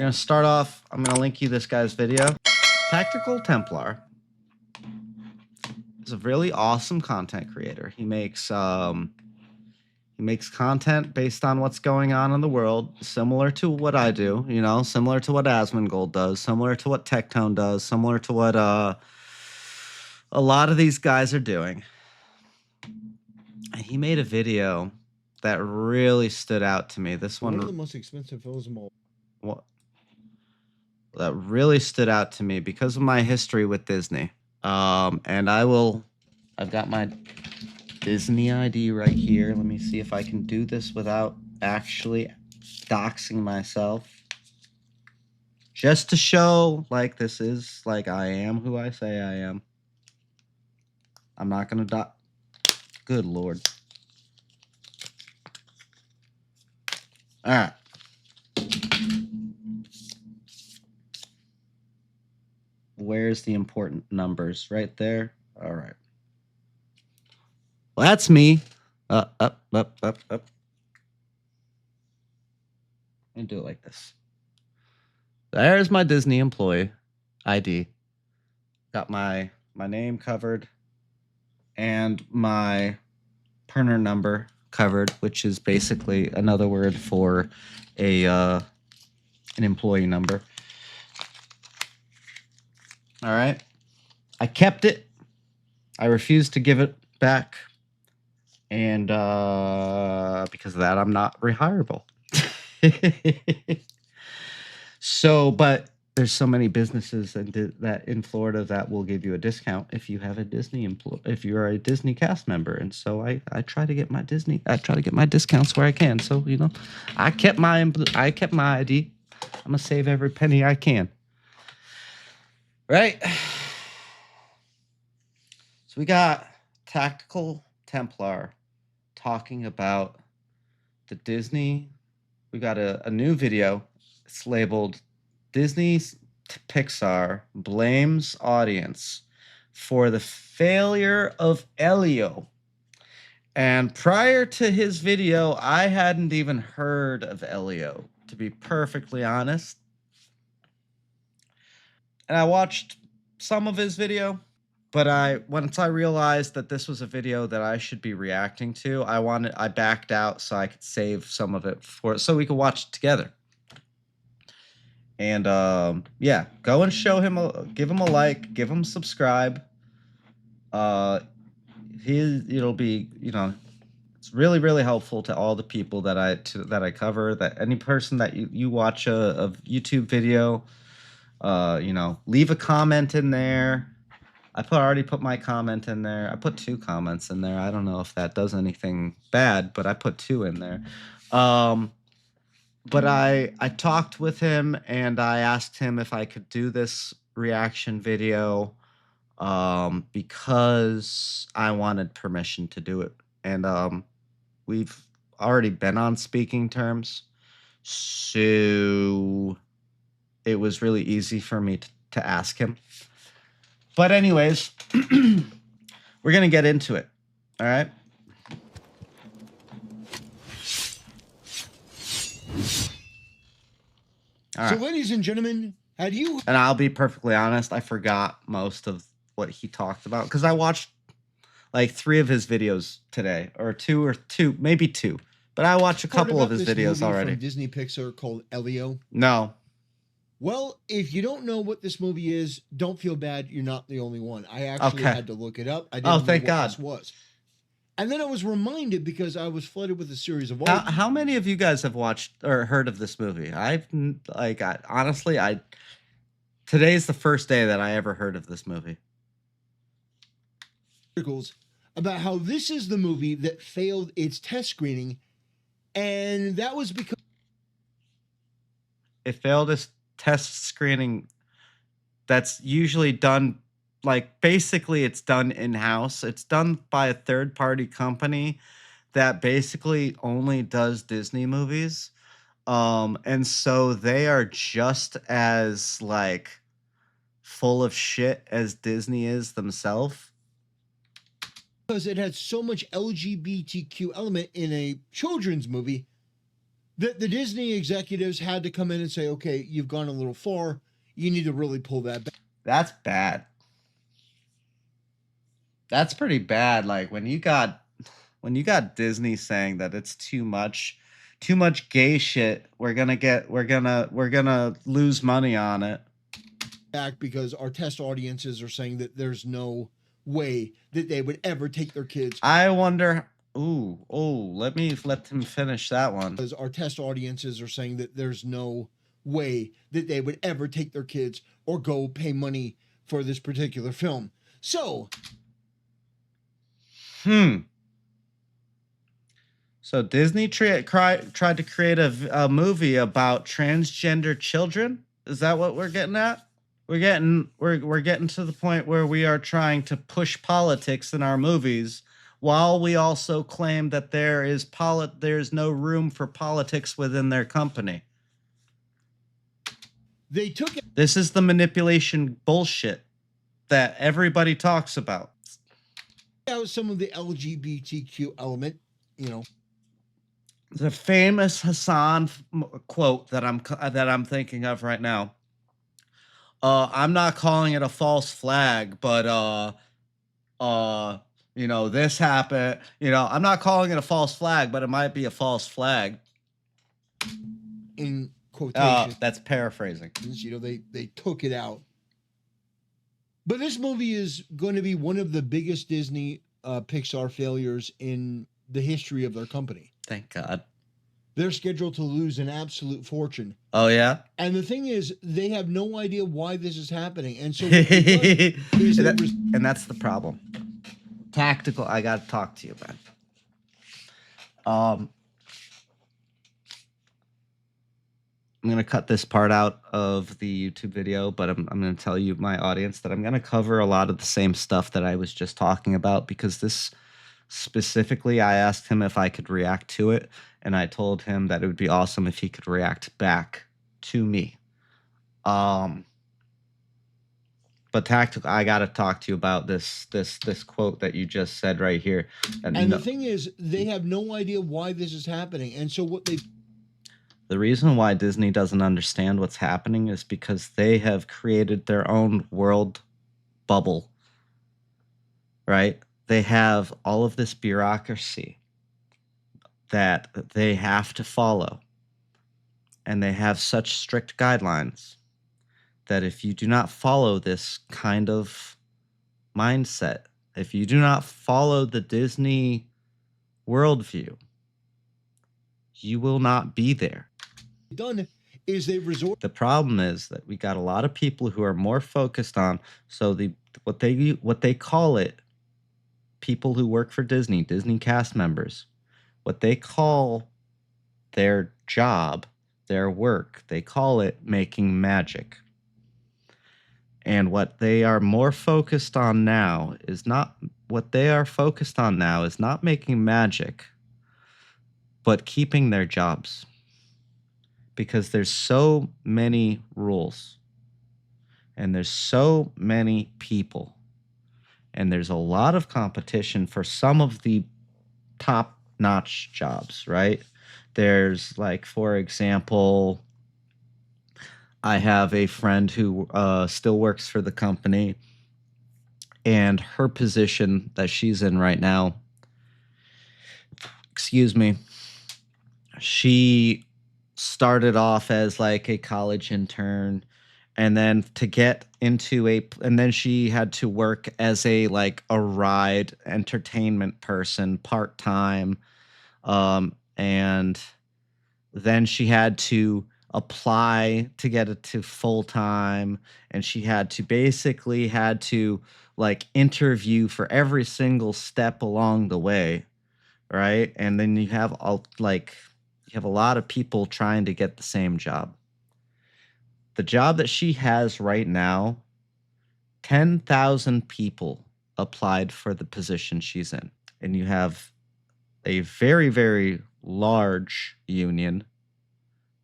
going to start off. I'm going to link you this guy's video. Tactical Templar is a really awesome content creator. He makes content based on what's going on in the world, similar to what I do, you know, similar to what Asmongold does, similar to what Tectone does, similar to what a lot of these guys are doing. And he made a video that really stood out to me. This one of the most expensive films of all. What? That really stood out to me because of my history with Disney. And I've got my Disney ID right here. Let me see if I can do this without actually doxing myself. Just to show, like, this is, like, I am who I say I am. I'm not going to Good Lord. All right. Where's the important numbers? Right there. All right. Well, that's me. Up. And do it like this. There's my Disney employee ID. Got my name covered and my Perner number covered, which is basically another word for an employee number. All right. I kept it. I refused to give it back. And because of that, I'm not rehireable. So, but there's so many businesses that in Florida that will give you a discount if you have a Disney if you're a Disney cast member. And so I try to get my discounts where I can. So, you know, I kept my ID. I'm gonna save every penny I can. Right. So we got Tactical Templar talking about the Disney. We got a new video. It's labeled Disney's Pixar blames audience for the failure of Elio. And prior to his video, I hadn't even heard of Elio, to be perfectly honest. And I watched some of his video, but once I realized that this was a video that I should be reacting to, I backed out so I could save some of it so we could watch it together. And yeah, go and give him a like, give him subscribe. It'll be, you know, it's really, really helpful to all the people that I cover. That any person that you watch a YouTube video, you know, leave a comment in there. I already put my comment in there. I put 2 comments in there. I don't know if that does anything bad, but I put 2 in there. But I talked with him and I asked him if I could do this reaction video because I wanted permission to do it. And we've already been on speaking terms. So it was really easy for me to ask him. But anyways, we're going to get into it. All right. All right. So, ladies and gentlemen, and I'll be perfectly honest, I forgot most of what he talked about because I watched like 3 of his videos today, or 2, maybe 2. But I watched a couple of his videos already. From Disney Pixar called Elio. No. Well, if you don't know what this movie is, don't feel bad. You're not the only one. I actually had to look it up. I didn't know thank what God. this was. And then I was reminded because I was flooded with a series of How many of you guys have watched or heard of this movie? Honestly, today's the first day that I ever heard of this movie. Articles about how this is the movie that failed its test screening, and that was because it failed its test screening. That's usually done. Like, basically, it's done in-house. It's done by a third-party company that basically only does Disney movies. And so they are just as, like, full of shit as Disney is themselves. Because it had so much LGBTQ element in a children's movie The Disney executives had to come in and say, okay, you've gone a little far. You need to really pull that back. That's bad. That's pretty bad. Like when you got Disney saying that it's too much gay shit, we're gonna lose money on it. Back because our test audiences are saying that there's no way that they would ever take their kids. I wonder. Let him finish that one. Because our test audiences are saying that there's no way that they would ever take their kids or go pay money for this particular film. So, So Disney tried to create a movie about transgender children. Is that what we're getting at? We're getting to the point where we are trying to push politics in our movies, while we also claim that there's no room for politics within their company. They took it. This is the manipulation bullshit that everybody talks about. Out some of the LGBTQ element, The famous Hassan quote that I'm thinking of right now. I'm not calling it a false flag, but this happened. I'm not calling it a false flag, but it might be a false flag. In quotation. That's paraphrasing. They took it out. But this movie is going to be one of the biggest Disney Pixar failures in the history of their company. Thank God. They're scheduled to lose an absolute fortune. Oh, yeah? And the thing is, they have no idea why this is happening. And so and that's the problem. Tactical, I got to talk to you, man. I'm going to cut this part out of the YouTube video, but I'm going to tell you, my audience, that I'm going to cover a lot of the same stuff that I was just talking about, because this specifically, I asked him if I could react to it, and I told him that it would be awesome if he could react back to me. But Tactical, I got to talk to you about this quote that you just said right here. And the thing is, they have no idea why this is happening. And so the reason why Disney doesn't understand what's happening is because they have created their own world bubble, right? They have all of this bureaucracy that they have to follow. And they have such strict guidelines that if you do not follow this kind of mindset, if you do not follow the Disney worldview, you will not be there. Done is they resort. The problem is that we got a lot of people who are more focused on what they call it, people who work for Disney cast members, what they call their job, their work, they call it making magic. And what they are more focused on now is not making magic, but keeping their jobs. Because there's so many rules, and there's so many people, and there's a lot of competition for some of the top-notch jobs, right? There's, like, for example, I have a friend who still works for the company, and her position that she's in right now, she started off as like a college intern, and then she had to work as a ride entertainment person part-time, and then she had to apply to get it to full-time, and she had to interview for every single step along the way, right? And then you have a lot of people trying to get the same job. The job that she has right now, 10,000 people applied for the position she's in. And you have a very, very large union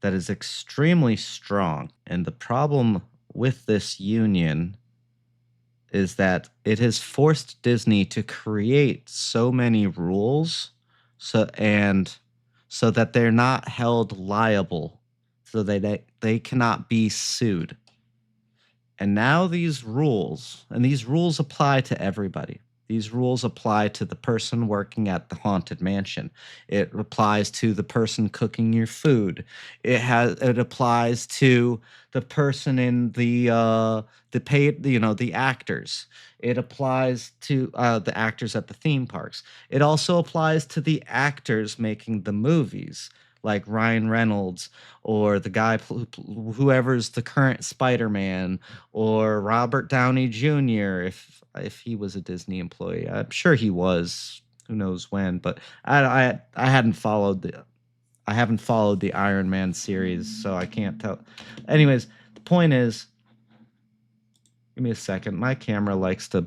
that is extremely strong. And the problem with this union is that it has forced Disney to create so many rules, so that they're not held liable, so they cannot be sued. And now these rules, and these rules apply to everybody. These rules apply to the person working at the haunted mansion. It applies to the person cooking your food. It applies to the person in the paid, the actors. It applies to the actors at the theme parks. It also applies to the actors making the movies, like Ryan Reynolds or the guy whoever's the current Spider-Man, or Robert Downey Jr. if he was a Disney employee. I'm sure he was. Who knows when? But I hadn't followed the I haven't followed the Iron Man series, so I can't tell. Anyways, the point is, give me a second. My camera likes to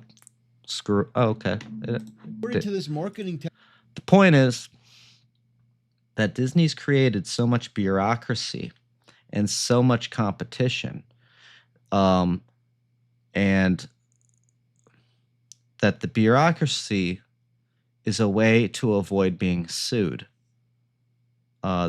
screw. Oh, okay. According to this marketing The point is that Disney's created so much bureaucracy and so much competition, and that the bureaucracy is a way to avoid being sued.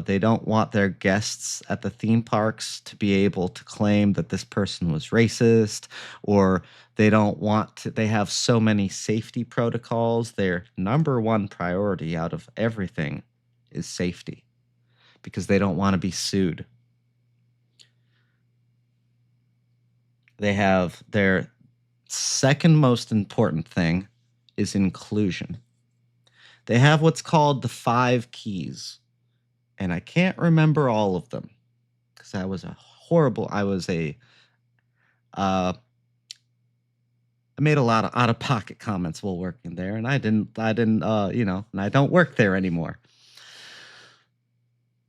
They don't want their guests at the theme parks to be able to claim that this person was racist, or they don't want to. They have so many safety protocols. Their number one priority out of everything is safety, because they don't want to be sued. They have their second most important thing is inclusion. They have what's called the 5 keys. And I can't remember all of them because I made a lot of out of pocket comments while working there, and I didn't, and I don't work there anymore.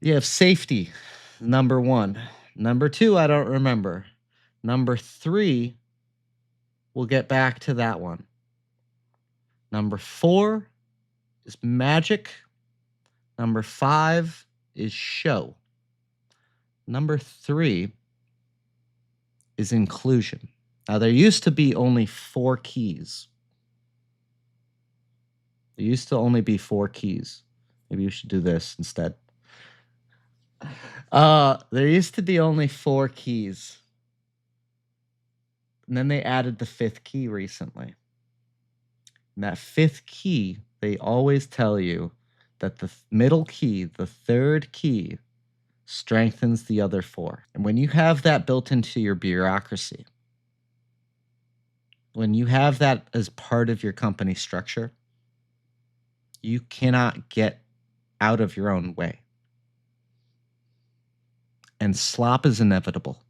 You have safety, number 1. Number 2, I don't remember. Number 3, we'll get back to that one. Number 4 is magic. Number 5 is show. Number 3 is inclusion. Now, there used to be only 4 keys. There used to only be 4 keys. Maybe we should do this instead. There used to be only 4 keys. And then they added the 5th key recently. And that 5th key, they always tell you that the middle key, the 3rd key, strengthens the other 4. And when you have that built into your bureaucracy, when you have that as part of your company structure, you cannot get out of your own way. And slop is inevitable.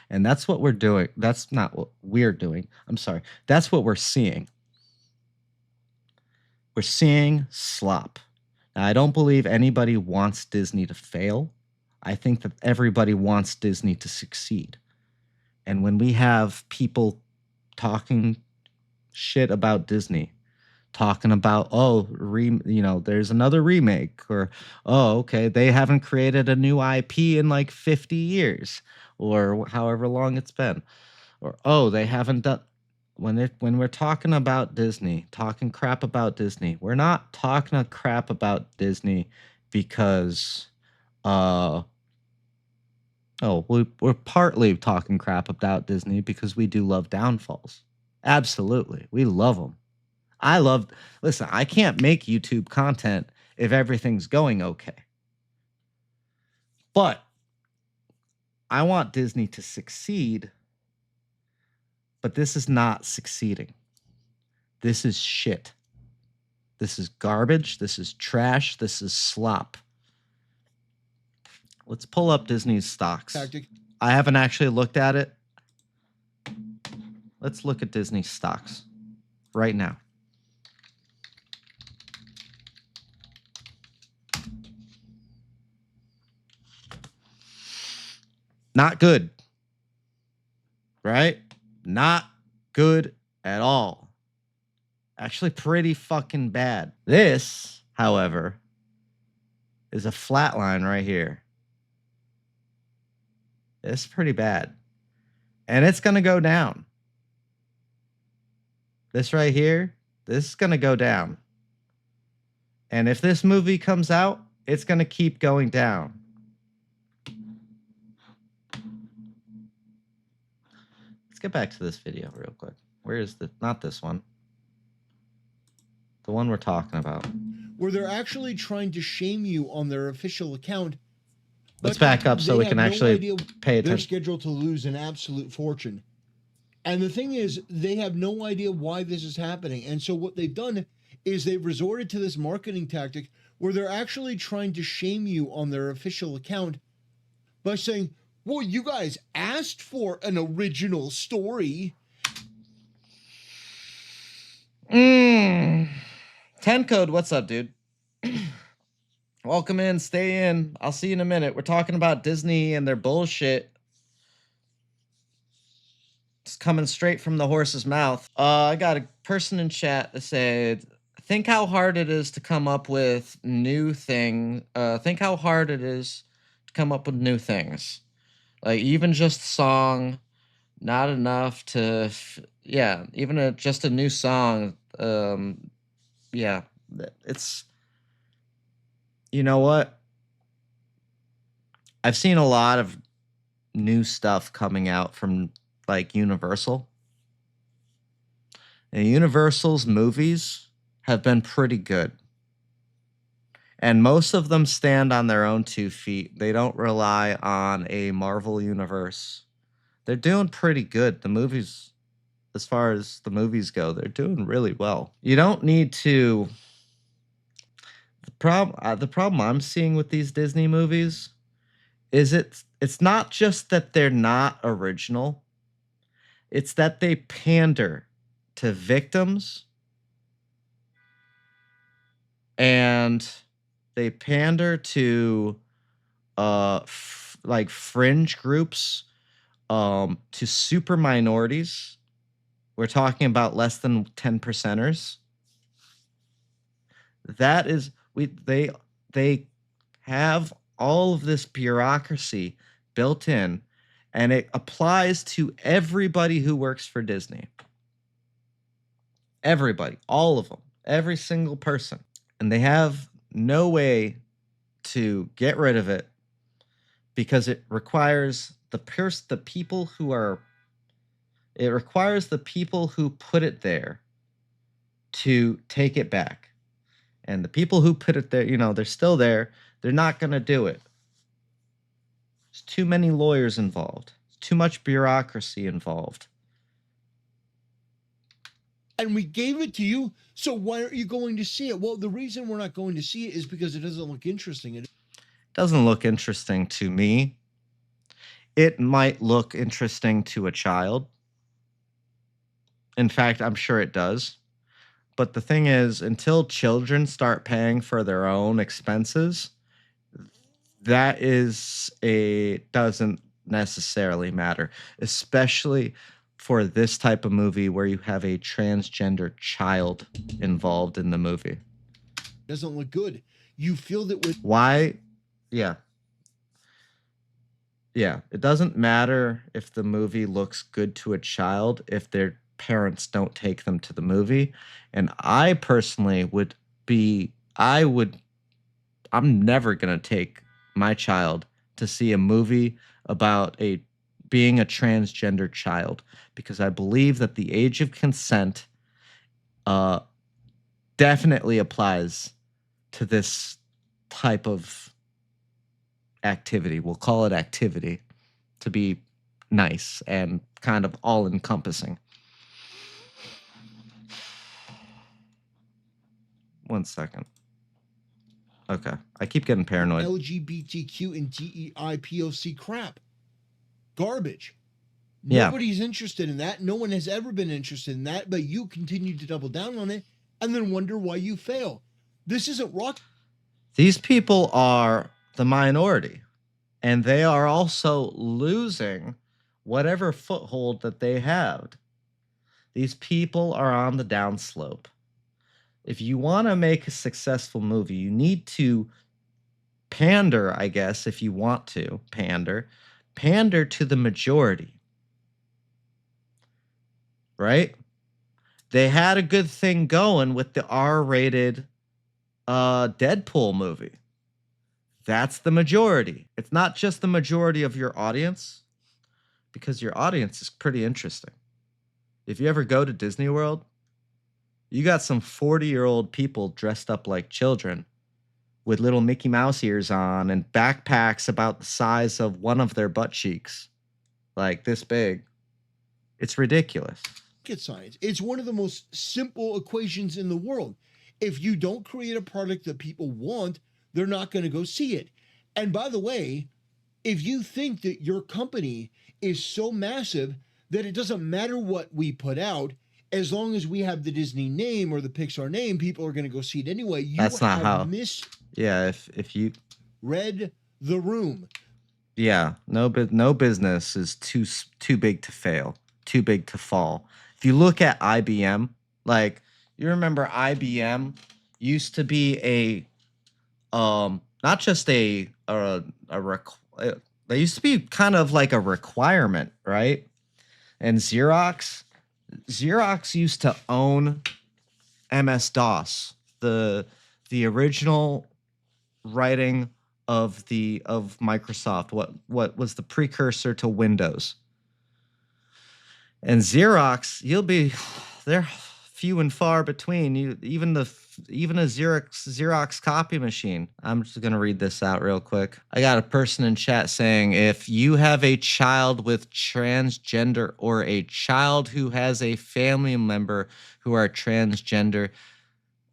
And that's what we're doing. That's not what we're doing. I'm sorry. That's what we're seeing. We're seeing slop. Now, I don't believe anybody wants Disney to fail. I think that everybody wants Disney to succeed. And when we have people talking shit about Disney, talking about, there's another remake, or, oh, okay, they haven't created a new IP in like 50 years, or however long it's been, or, oh, they haven't done. When we're talking about Disney, talking crap about Disney, we're not talking crap about Disney because, we're partly talking crap about Disney because we do love downfalls. Absolutely. We love them. Listen, I can't make YouTube content if everything's going okay. But I want Disney to succeed, but this is not succeeding. This is shit. This is garbage. This is trash. This is slop. Let's pull up Disney's stocks. I haven't actually looked at it. Let's look at Disney's stocks right now. Not good. Right? Not good at all. Actually, pretty fucking bad. This, however, is a flat line right here. It's pretty bad. And it's going to go down. This right here, this is going to go down. And if this movie comes out, it's going to keep going down. Let's get back to this video real quick. Where is the, not this one, the one we're talking about, where they're actually trying to shame you on their official account. Let's back up so we can actually pay They're attention. scheduled to lose an absolute fortune. And the thing is, they have no idea why this is happening. And so what they've done is they've resorted to this marketing tactic where they're actually trying to shame you on their official account by saying, well, you guys asked for an original story. 10 Code, what's up, dude? Welcome in, stay in. I'll see you in a minute. We're talking about Disney and their bullshit. It's coming straight from the horse's mouth. I got a person in chat that said, think how hard it is to come up with new things. Think how hard it is to come up with new things. Like, even just song, not enough to, yeah, even just a new song. Yeah, it's, you know what? I've seen a lot of new stuff coming out from, like, Universal. And Universal's movies have been pretty good. And most of them stand on their own 2 feet. They don't rely on a Marvel universe. They're doing pretty good. The movies, as far as the movies go, they're doing really well. You don't need to... The problem I'm seeing with these Disney movies is it's not just that they're not original. It's that they pander to victims and they pander to like fringe groups, to super minorities. We're talking about less than 10%ers. That is, they have all of this bureaucracy built in, and it applies to everybody who works for Disney. Everybody, all of them, every single person. And they have no way to get rid of it because it requires the people who put it there to take it back. And the people who put it there, you know, they're still there. They're not going to do it. There's too many lawyers involved. Too much bureaucracy involved. And we gave it to you, so why aren't you going to see it? Well, the reason we're not going to see it is because it doesn't look interesting. It doesn't look interesting to me. It might look interesting to a child. In fact, I'm sure it does. But the thing is, until children start paying for their own expenses, that doesn't necessarily matter, especially for this type of movie where you have a transgender child involved in the movie. Doesn't look good. You feel that with... Why? Yeah. Yeah. It doesn't matter if the movie looks good to a child if their parents don't take them to the movie. And I personally I'm never going to take my child to see a movie about being a transgender child, because I believe that the age of consent definitely applies to this type of activity. We'll call it activity to be nice and kind of all-encompassing. One second. Okay. I keep getting paranoid. LGBTQ and DEI POC crap. Garbage. Yeah. Nobody's interested in that. No one has ever been interested in that, but you continue to double down on it and then wonder why you fail. This isn't rock. These people are the minority, and they are also losing whatever foothold that they have. These people are on the downslope. If you want to make a successful movie, you need to pander, I guess, if you want to pander to the majority. Right? They had a good thing going with the R-rated Deadpool movie. That's the majority. It's not just the majority of your audience, because your audience is pretty interesting. If you ever go to Disney World, you got some 40-year-old people dressed up like children with little Mickey Mouse ears on and backpacks about the size of one of their butt cheeks, like this big. It's ridiculous. Rocket science. It's one of the most simple equations in the world. If you don't create a product that people want, they're not going to go see it. And by the way, if you think that your company is so massive that it doesn't matter what we put out, as long as we have the Disney name or the Pixar name, people are going to go see it anyway. You That's not have how. Yeah, if you read the room. Yeah, no business is too big to fail, too big to fall. If you look at IBM, like you remember IBM used to be a not just a they used to be kind of like a requirement, right? And Xerox used to own MS-DOS, the original writing of Microsoft, what was the precursor to Windows. And Xerox, they're few and far between. Even a Xerox copy machine. I'm just gonna read this out real quick. I got a person in chat saying, if you have a child with transgender or a child who has a family member who are transgender,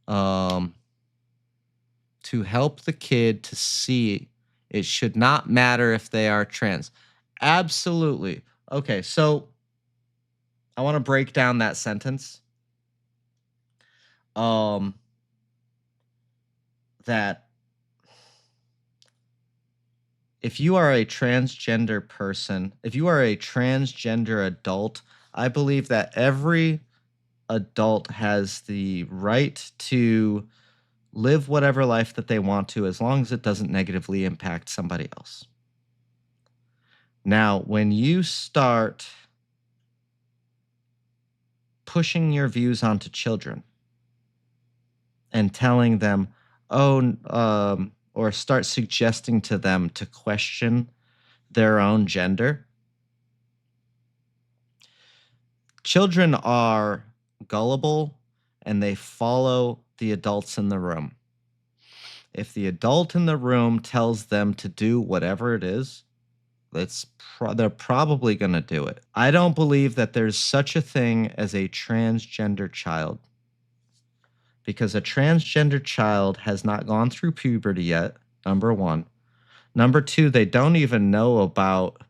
to help the kid to see it should not matter if they are trans. Absolutely. Okay, so I want to break down that sentence. That if you are a transgender person, if you are a transgender adult, I believe that every adult has the right to live whatever life that they want to, as long as it doesn't negatively impact somebody else. Now, when you start pushing your views onto children and telling them, or start suggesting to them to question their own gender, children are gullible and they follow the adults in the room. If the adult in the room tells them to do whatever it is, they're probably going to do it. I don't believe that there's such a thing as a transgender child, because a transgender child has not gone through puberty yet, number one. Number two, they don't even know about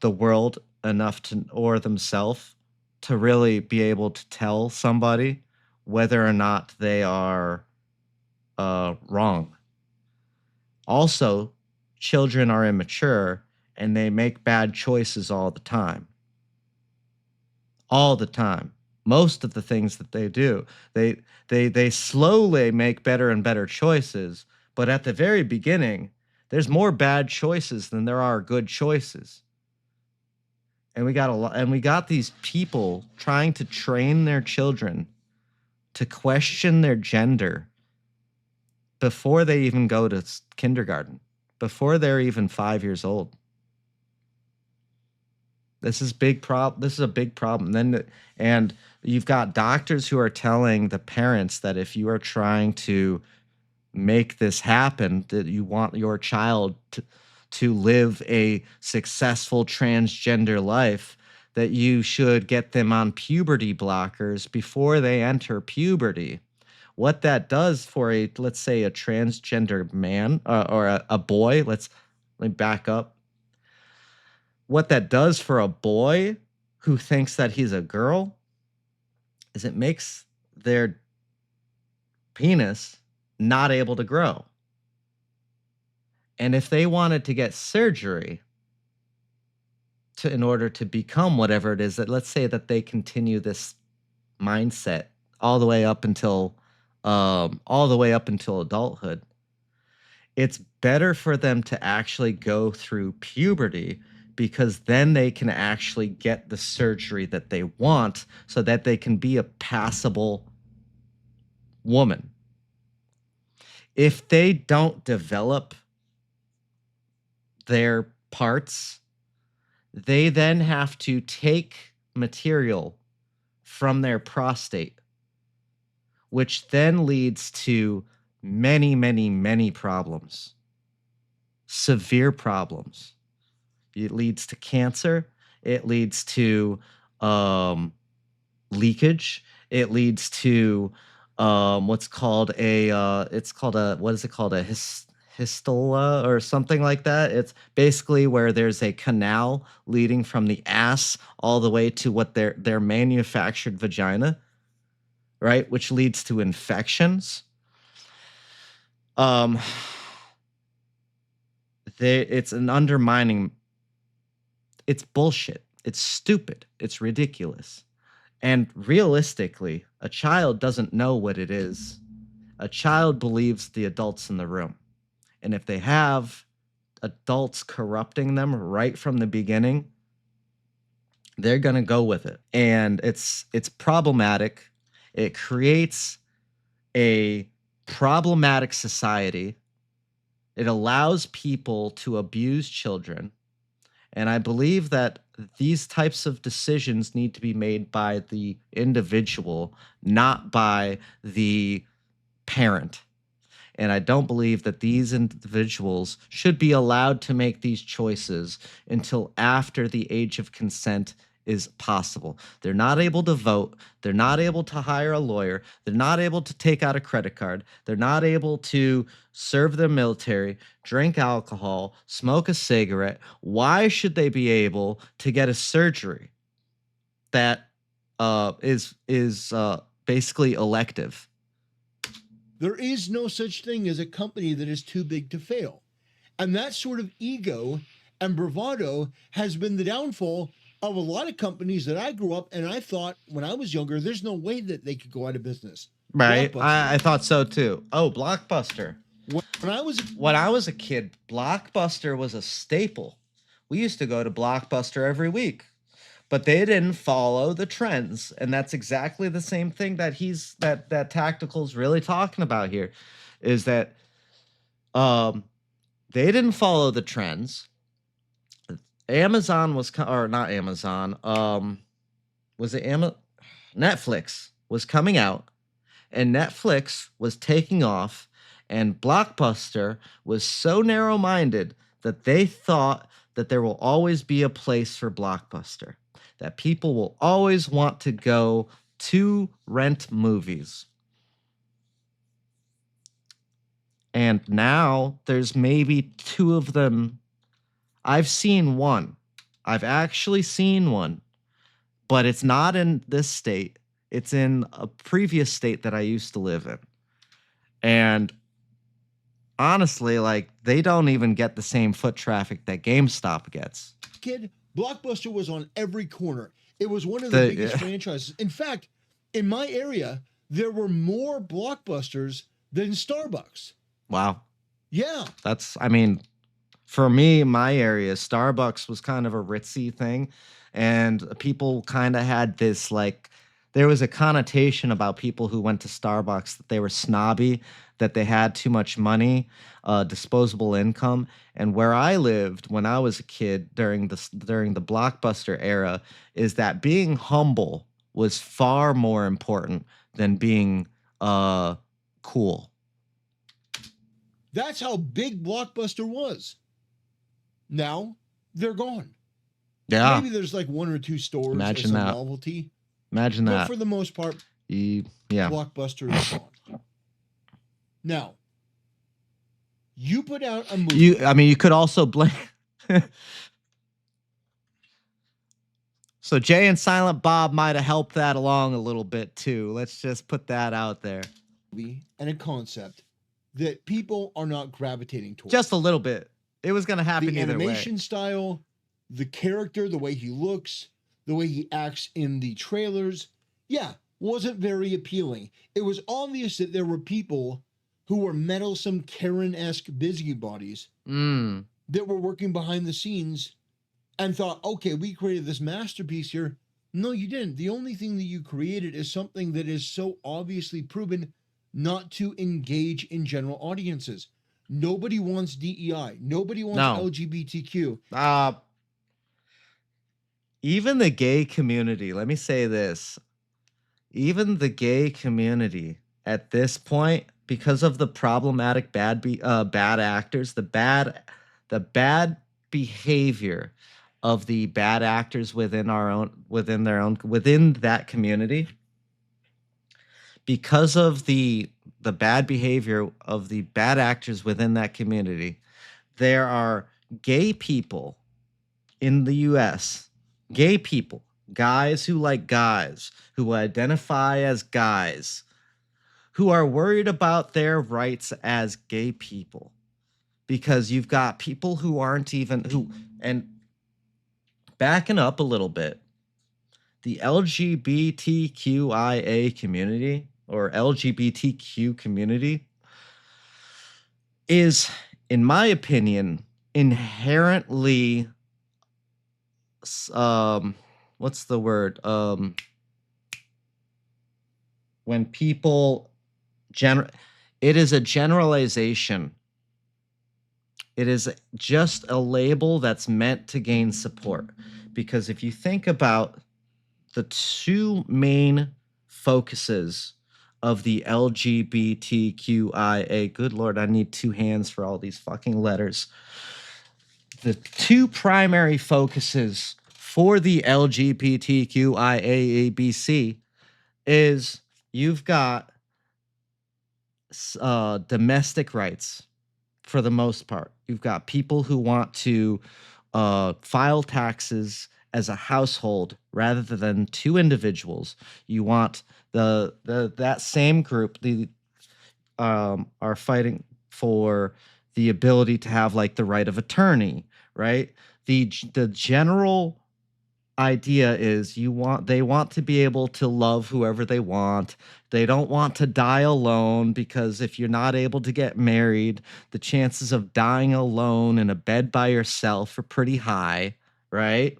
the world enough to, or themselves, to really be able to tell somebody whether or not they are wrong. Also, children are immature and they make bad choices all the time. All the time. Most of the things that they do, they slowly make better and better choices, but at the very beginning, there's more bad choices than there are good choices. And we got these people trying to train their children to question their gender before they even go to kindergarten, before they're even 5 years old. This is a big problem. And you've got doctors who are telling the parents that if you are trying to make this happen, that you want your child to live a successful transgender life, that you should get them on puberty blockers before they enter puberty. What that does for let's say a transgender man or a boy, let me back up. What that does for a boy who thinks that he's a girl is it makes their penis not able to grow. And if they wanted to get surgery in order to become whatever it is, that let's say that they continue this mindset all the way up until adulthood, it's better for them to actually go through puberty, because then they can actually get the surgery that they want so that they can be a passable woman. If they don't develop their parts, they then have to take material from their prostate, which then leads to many, many, many problems, severe problems. It leads to cancer. It leads to leakage. It leads to what's called a it's called a what is it called, a histola or something like that. It's basically where there's a canal leading from the ass all the way to what their manufactured vagina, right, which leads to infections. um it's an undermining. It's bullshit. It's stupid. It's ridiculous. And realistically, a child doesn't know what it is. A child believes the adults in the room. And if they have adults corrupting them right from the beginning, they're going to go with it. And it's problematic. It creates a problematic society. It allows people to abuse children. And I believe that these types of decisions need to be made by the individual, not by the parent. And I don't believe that these individuals should be allowed to make these choices until after the age of consent is possible. They're not able to vote. They're not able to hire a lawyer. They're not able to take out a credit card. They're not able to serve their military, drink alcohol, smoke a cigarette. Why should they be able to get a surgery that is basically elective? There is no such thing as a company that is too big to fail. And that sort of ego and bravado has been the downfall of a lot of companies that I grew up, and I thought when I was younger, there's no way that they could go out of business. Right. I thought so too. Oh, Blockbuster. When I was a kid, Blockbuster was a staple. We used to go to Blockbuster every week. But they didn't follow the trends, and that's exactly the same thing that that Tactical's really talking about here, is that they didn't follow the trends. Amazon was or not Amazon, was it Netflix was coming out, and Netflix was taking off, and Blockbuster was so narrow-minded that they thought that there will always be a place for Blockbuster, that people will always want to go to rent movies. And now there's maybe two of them. I've seen one. I've actually seen one, but it's not in this state. It's in a previous state that I used to live in. And honestly, like, they don't even get the same foot traffic that GameStop gets. Kid, Blockbuster was on every corner. It was one of the biggest franchises. In fact, in my area, there were more Blockbusters than Starbucks. Wow. Yeah. I mean, for me, my area, Starbucks was kind of a ritzy thing. And people kind of had this, like, there was a connotation about people who went to Starbucks that they were snobby, that they had too much money, disposable income. And where I lived when I was a kid during the Blockbuster era is that being humble was far more important than being cool. That's how big Blockbuster was. Now they're gone. Yeah. Maybe there's like one or two stores Imagine as a that. novelty. Imagine but that. For the most part, yeah. Blockbuster is gone. Now, you put out a movie. You could also blame. So Jay and Silent Bob might have helped that along a little bit too. Let's just put that out there. And a concept that people are not gravitating towards. Just a little bit. It was going to happen either way. The animation style, the character, the way he looks, the way he acts in the trailers, wasn't very appealing. It was obvious that there were people who were meddlesome Karen-esque busybodies that were working behind the scenes and thought, okay, we created this masterpiece here. No, you didn't. The only thing that you created is something that is so obviously proven not to engage in general audiences. Nobody wants DEI. Nobody wants No. LGBTQ. Even the gay community, let me say this. Even the gay community at this point, because of the problematic bad actors, the bad behavior of the bad actors within that community, because of the bad behavior of the bad actors within that community, there are gay people in the US, gay people, guys who like guys, who identify as guys, who are worried about their rights as gay people. Because you've got people who aren't even and backing up a little bit, the LGBTQIA community or LGBTQ community is, in my opinion, inherently what's the word? When people it is a generalization. It is just a label that's meant to gain support. Because if you think about the two main focuses of the LGBTQIA, good Lord, I need two hands for all these fucking letters. The two primary focuses for the LGBTQIAABC is you've got domestic rights for the most part. You've got people who want to file taxes as a household rather than two individuals. You want that same group are fighting for the ability to have like the right of attorney, right? The general idea is they want to be able to love whoever they want. They don't want to die alone, because if you're not able to get married, the chances of dying alone in a bed by yourself are pretty high, right?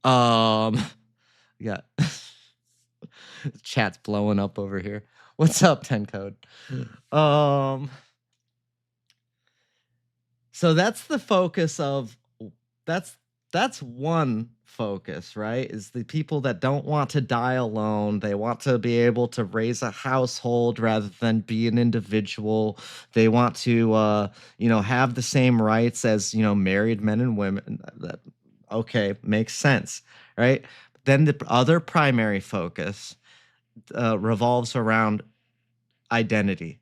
Yeah. Chat's blowing up over here. What's up, 10 code? So that's the focus of that's one focus, right? Is the people that don't want to die alone. They want to be able to raise a household rather than be an individual. They want to have the same rights as, married men and women. That okay, makes sense, right? Then the other primary focus revolves around identity,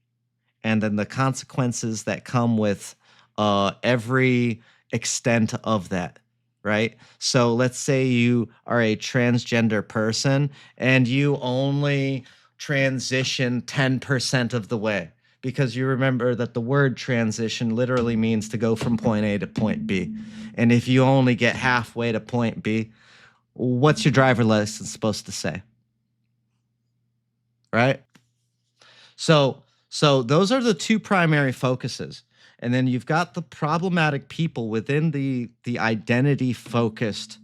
and then the consequences that come with every extent of that, right? So let's say you are a transgender person and you only transition 10% of the way, because you remember that the word transition literally means to go from point A to point B. And if you only get halfway to point B, what's your driver license supposed to say? Right? So those are the two primary focuses. And then you've got the problematic people within the identity focused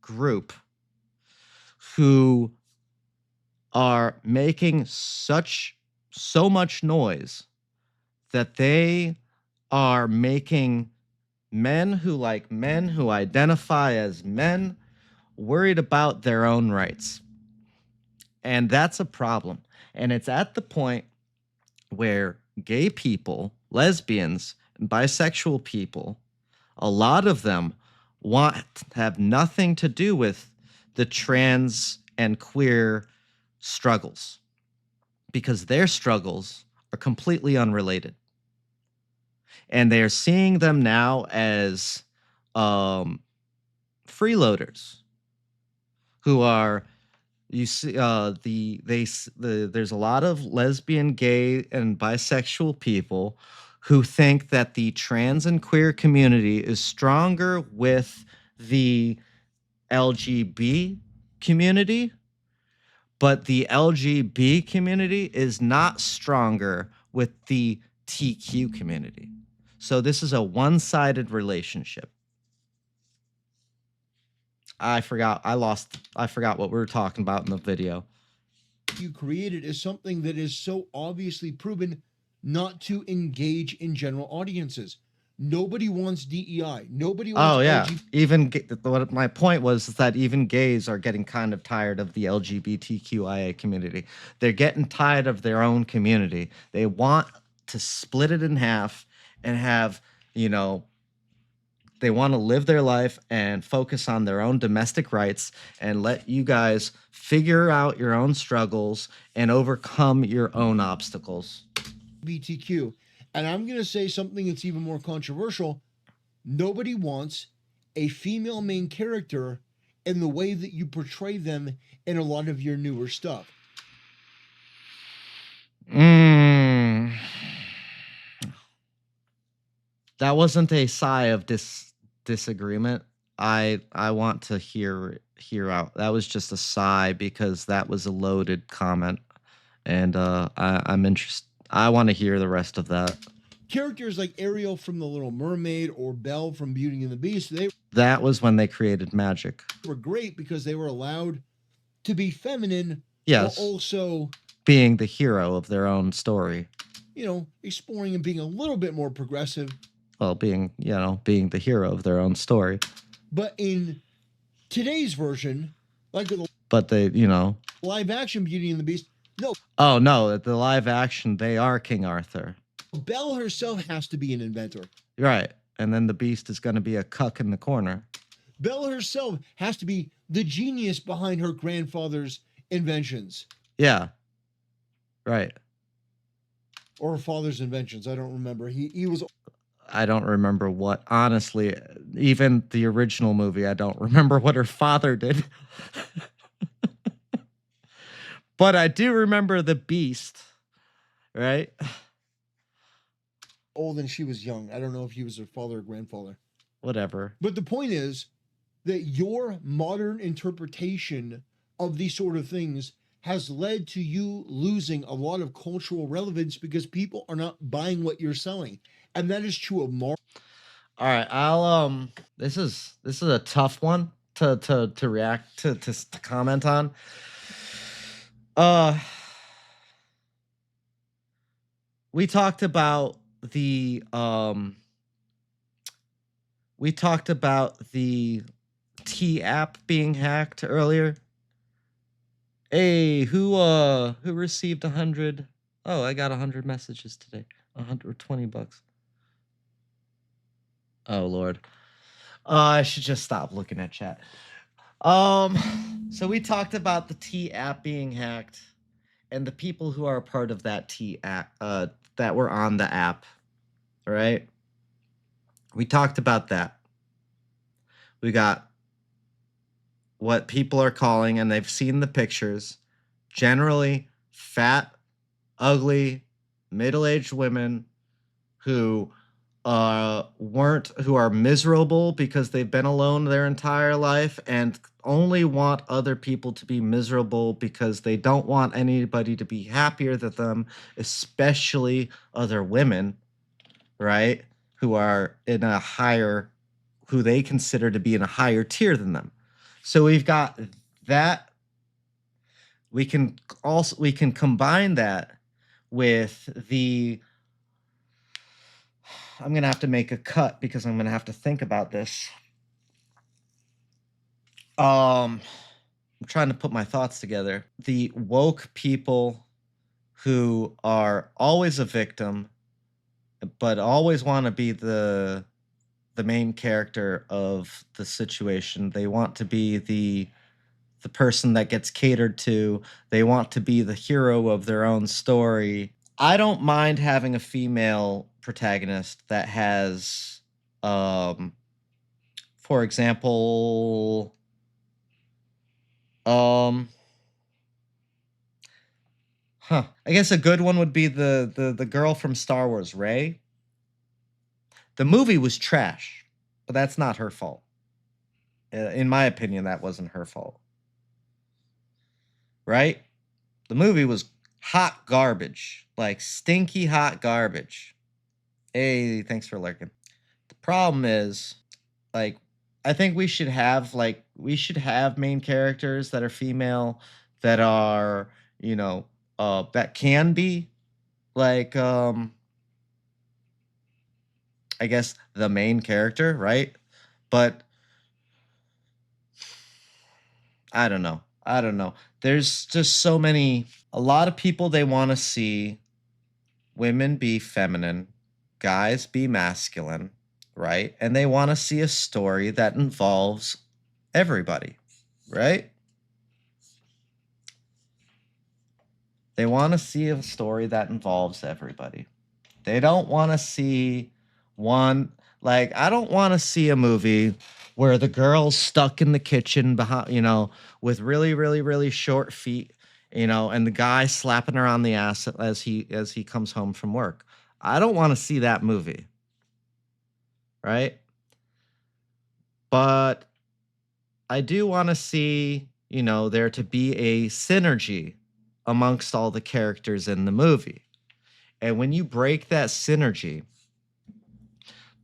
group who are making so much noise that they are making men who identify as men worried about their own rights. And that's a problem. And it's at the point where gay people, lesbians, and bisexual people, a lot of them have nothing to do with the trans and queer struggles, because their struggles are completely unrelated. And they're seeing them now as freeloaders who are, you see, there's a lot of lesbian, gay, and bisexual people who think that the trans and queer community is stronger with the LGB community, but the LGB community is not stronger with the TQ community. So this is a one-sided relationship. I forgot what we were talking about in the video. You created is something that is so obviously proven not to engage in general audiences. Nobody wants DEI. Nobody wants Oh yeah, LGBT. even what my point was is that even gays are getting kind of tired of the LGBTQIA community. They're getting tired of their own community. They want to split it in half and have, you know, they want to live their life and focus on their own domestic rights and let you guys figure out your own struggles and overcome your own obstacles. LGBTQ. And I'm going to say something that's even more controversial. Nobody wants a female main character in the way that you portray them in a lot of your newer stuff. That wasn't a sigh of disagreement. I want to hear out. That was just a sigh because that was a loaded comment, and I'm interested. I want to hear the rest of that. Characters like Ariel from The Little Mermaid or Belle from Beauty and the Beast, that was when they created magic. Were great because they were allowed to be feminine, yes, while also being the hero of their own story. Exploring and being a little bit more progressive. Well, being the hero of their own story. But in today's version, but they, live action Beauty and the Beast, no. Oh no, the live action, they are King Arthur. Belle herself has to be an inventor. Right. And then the Beast is going to be a cuck in the corner. Belle herself has to be the genius behind her grandfather's inventions. Yeah. Right. Or her father's inventions. I don't remember. He was... I don't remember what. Honestly, even the original movie, I don't remember what her father did. But I do remember the Beast. Right? Old and she was young. I don't know if he was her father or grandfather. Whatever. But the point is that your modern interpretation of these sort of things has led to you losing a lot of cultural relevance because people are not buying what you're selling. And that is true of Marvel. All right, I'll this is a tough one to react to comment on. We talked about the T app being hacked earlier. Hey, who received 100? Oh, I got 100 messages today. 120 bucks. Oh Lord. I should just stop looking at chat. So we talked about the T app being hacked and the people who are a part of that T app that were on the app. All right? We talked about that. We got what people are calling, and they've seen the pictures, generally fat, ugly, middle-aged women who are miserable because they've been alone their entire life and only want other people to be miserable because they don't want anybody to be happier than them, especially other women, right? Who they consider to be in a higher tier than them. So we've got that. We can combine that with the... I'm going to have to make a cut because I'm going to have to think about this. I'm trying to put my thoughts together. The woke people who are always a victim, but always want to be the main character of the situation. They want to be the person that gets catered to. They want to be the hero of their own story. I don't mind having a female protagonist that has, for example, I guess a good one would be the girl from Star Wars, Rey. The movie was trash, but that's not her fault. In my opinion, that wasn't her fault. Right? The movie was hot garbage, like stinky hot garbage. Hey, thanks for lurking. The problem is, like, I think we should have main characters that are female, that are, that can be like I guess the main character, right? But I don't know. I don't know. There's just so many. A lot of people, they want to see women be feminine, guys be masculine, right? And they want to see a story that involves everybody, right? They want to see a story that involves everybody. They don't want to see one, like, I don't want to see a movie where the girl's stuck in the kitchen behind, with really, really, really short feet, and the guy slapping her on the ass as he comes home from work. I don't want to see that movie. Right? But I do want to see, there to be a synergy amongst all the characters in the movie. And when you break that synergy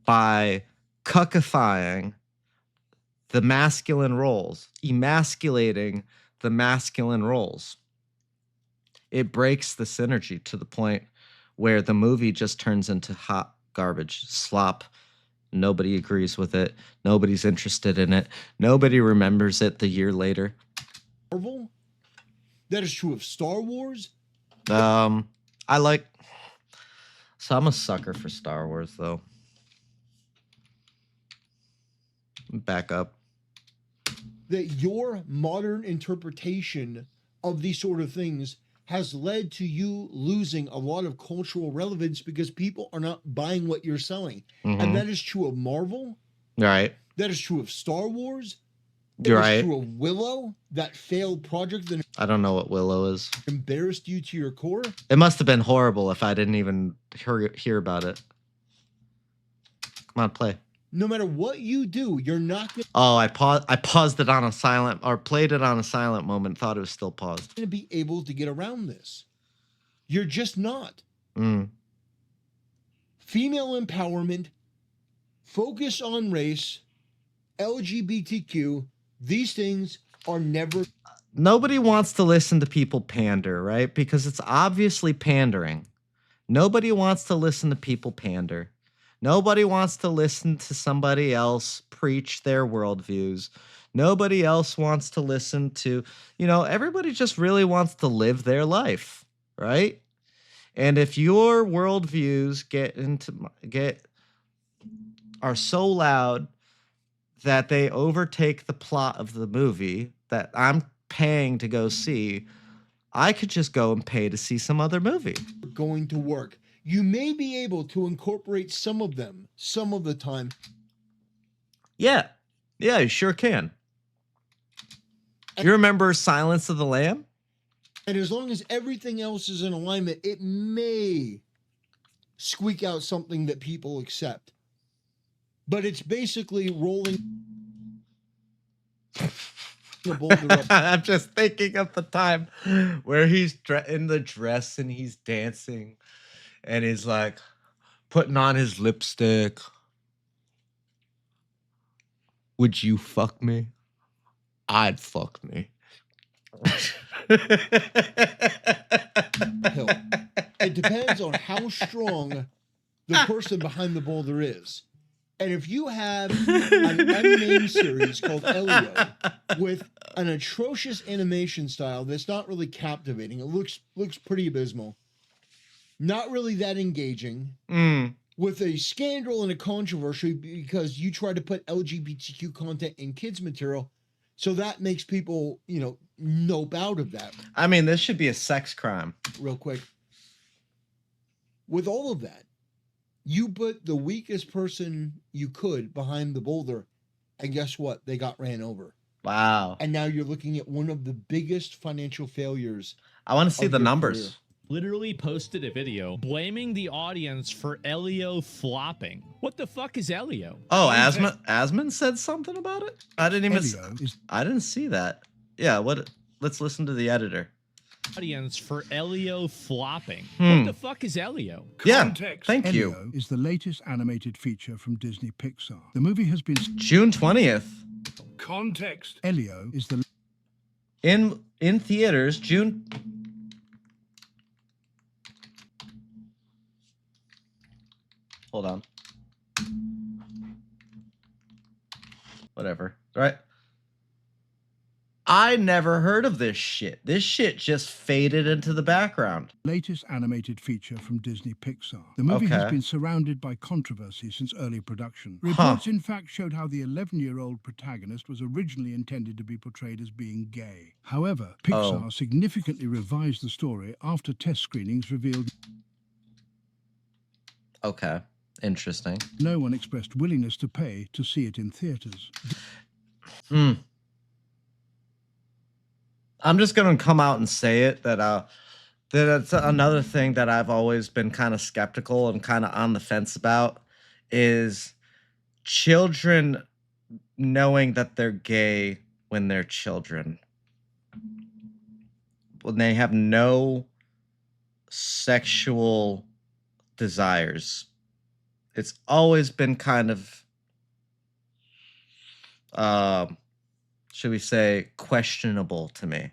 by cuckifying the masculine roles, emasculating the masculine roles, it breaks the synergy to the point where the movie just turns into hot garbage, slop. Nobody agrees with it. Nobody's interested in it. Nobody remembers it the year later. Marvel. That is true of Star Wars. I like. So I'm a sucker for Star Wars, though. Back up. That your modern interpretation of these sort of things has led to you losing a lot of cultural relevance because people are not buying what you're selling. Mm-hmm. And that is true of Marvel. Right. That is true of Star Wars. You're right. That is true of Willow, that failed project that I don't know what Willow is. Embarrassed you to your core. It must have been horrible if I didn't even hear about it. Come on, play. No matter what you do, you're not going Oh, I paused it on a silent, or played it on a silent moment, thought it was still paused. to be able to get around this. You're just not. Mm. Female empowerment, focus on race, LGBTQ, these things are never. Nobody wants to listen to people pander, right? Because it's obviously pandering. Nobody wants to listen to people pander. Nobody wants to listen to somebody else preach their worldviews. Nobody else wants to listen to, everybody just really wants to live their life, right? And if your worldviews are so loud that they overtake the plot of the movie that I'm paying to go see, I could just go and pay to see some other movie. Going to work. You may be able to incorporate some of them some of the time. Yeah, you sure can. You remember Silence of the Lamb? And as long as everything else is in alignment, it may squeak out something that people accept. But it's basically rolling the boulder up. I'm just thinking of the time where he's in the dress and he's dancing and he's like putting on his lipstick. Would you fuck me? I'd fuck me. It depends on how strong the person behind the boulder is. And if you have an unnamed series called Elio with an atrocious animation style that's not really captivating, it looks pretty abysmal, not really that engaging, with a scandal and a controversy because you try to put LGBTQ content in kids material, so that makes people, nope out of that. I mean, this should be a sex crime. Real quick. With all of that, you put the weakest person you could behind the boulder, and guess what? They got ran over. Wow. And now you're looking at one of the biggest financial failures. I want to see the numbers. Career. Literally posted a video blaming the audience for Elio flopping. What the fuck is Elio? Oh, Asman said something about it? I didn't see that. Yeah, let's listen to the editor. Audience for Elio flopping. What the fuck is Elio? Context. Yeah, thank you. Elio is the latest animated feature from Disney Pixar. The movie has been June 20th. Context. Elio is the in theaters June. Hold on. Whatever. Right. I never heard of this shit. This shit just faded into the background. Latest animated feature from Disney Pixar. The movie has Okay. been surrounded by controversy since early production. Huh. Reports, in fact, showed how the 11-year-old protagonist was originally intended to be portrayed as being gay. However, Pixar significantly revised the story after test screenings revealed Okay. Interesting. no one expressed willingness to pay to see it in theaters. I'm just gonna come out and say it that that's another thing that I've always been kind of skeptical and kind of on the fence about is children knowing that they're gay when they're children. When they have no sexual desires. It's always been kind of should we say questionable to me.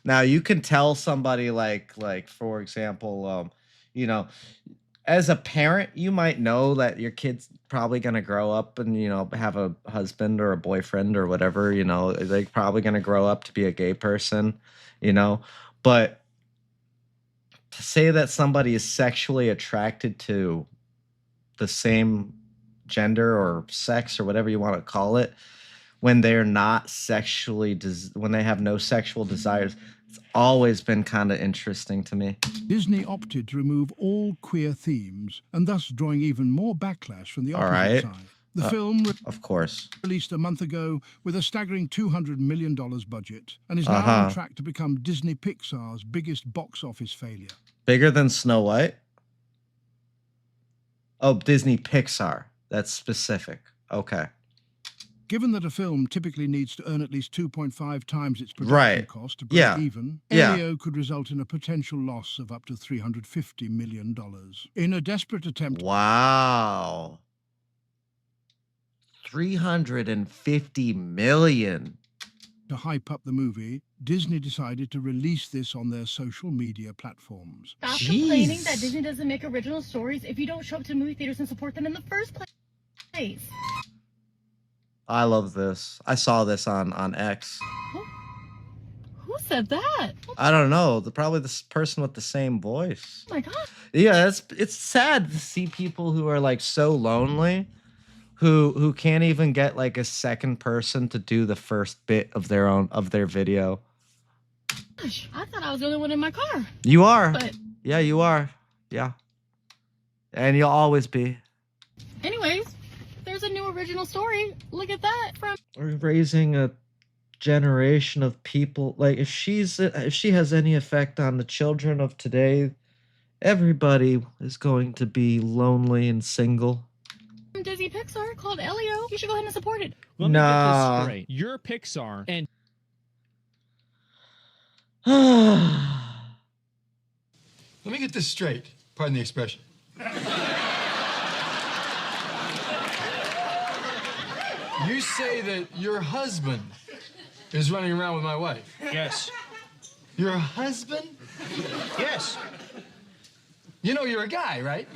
Now you can tell somebody like for example, you know, as a parent, you might know that your kid's probably gonna grow up and have a husband or a boyfriend or whatever. They're probably gonna grow up to be a gay person. But to say that somebody is sexually attracted to the same gender or sex or whatever you want to call it when they're not sexually when they have no sexual desires, it's always been kind of interesting to me. Disney opted to remove all queer themes and thus drawing even more backlash from the opposite side. The film, of course, released a month ago with a staggering $200 million budget and is now on track to become Disney Pixar's biggest box office failure. Bigger than Snow White? Oh, Disney Pixar. That's specific. Okay. Given that a film typically needs to earn at least 2.5 times its production cost to break even, Elio could result in a potential loss of up to $350 million. In a desperate attempt... Wow. $350 million. To hype up the movie, Disney decided to release this on their social media platforms. Stop complaining that Disney doesn't make original stories if you don't show up to movie theaters and support them in the first place. I love this. I saw this on X. Who said that? I don't know. Probably this person with the same voice. Oh my God. Yeah, it's sad to see people who are like so lonely, who can't even get like a second person to do the first bit of their video. Gosh, I thought I was the only one in my car. You are. But yeah, you are. Yeah. And you'll always be. anyways, there's a new original story. Look at that. We're raising a generation of people. Like if she has any effect on the children of today, everybody is going to be lonely and single. Disney Pixar called Elio. You should go ahead and support it. Let me get this straight. You're Pixar and Let me get this straight. Pardon the expression. You say that your husband is running around with my wife? yes. Your husband? Yes. You know you're a guy, right?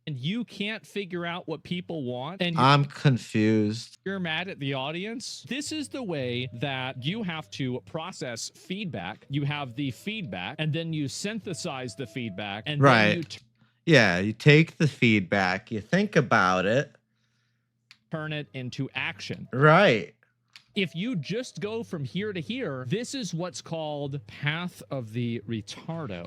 And you can't figure out what people want and I'm confused. you're mad at the audience. This is the way that you have to process feedback. You have the feedback and then you synthesize the feedback and then you Yeah, you take the feedback, you think about it. turn it into action. Right. If you just go from here to here, this is what's called path of the retardo.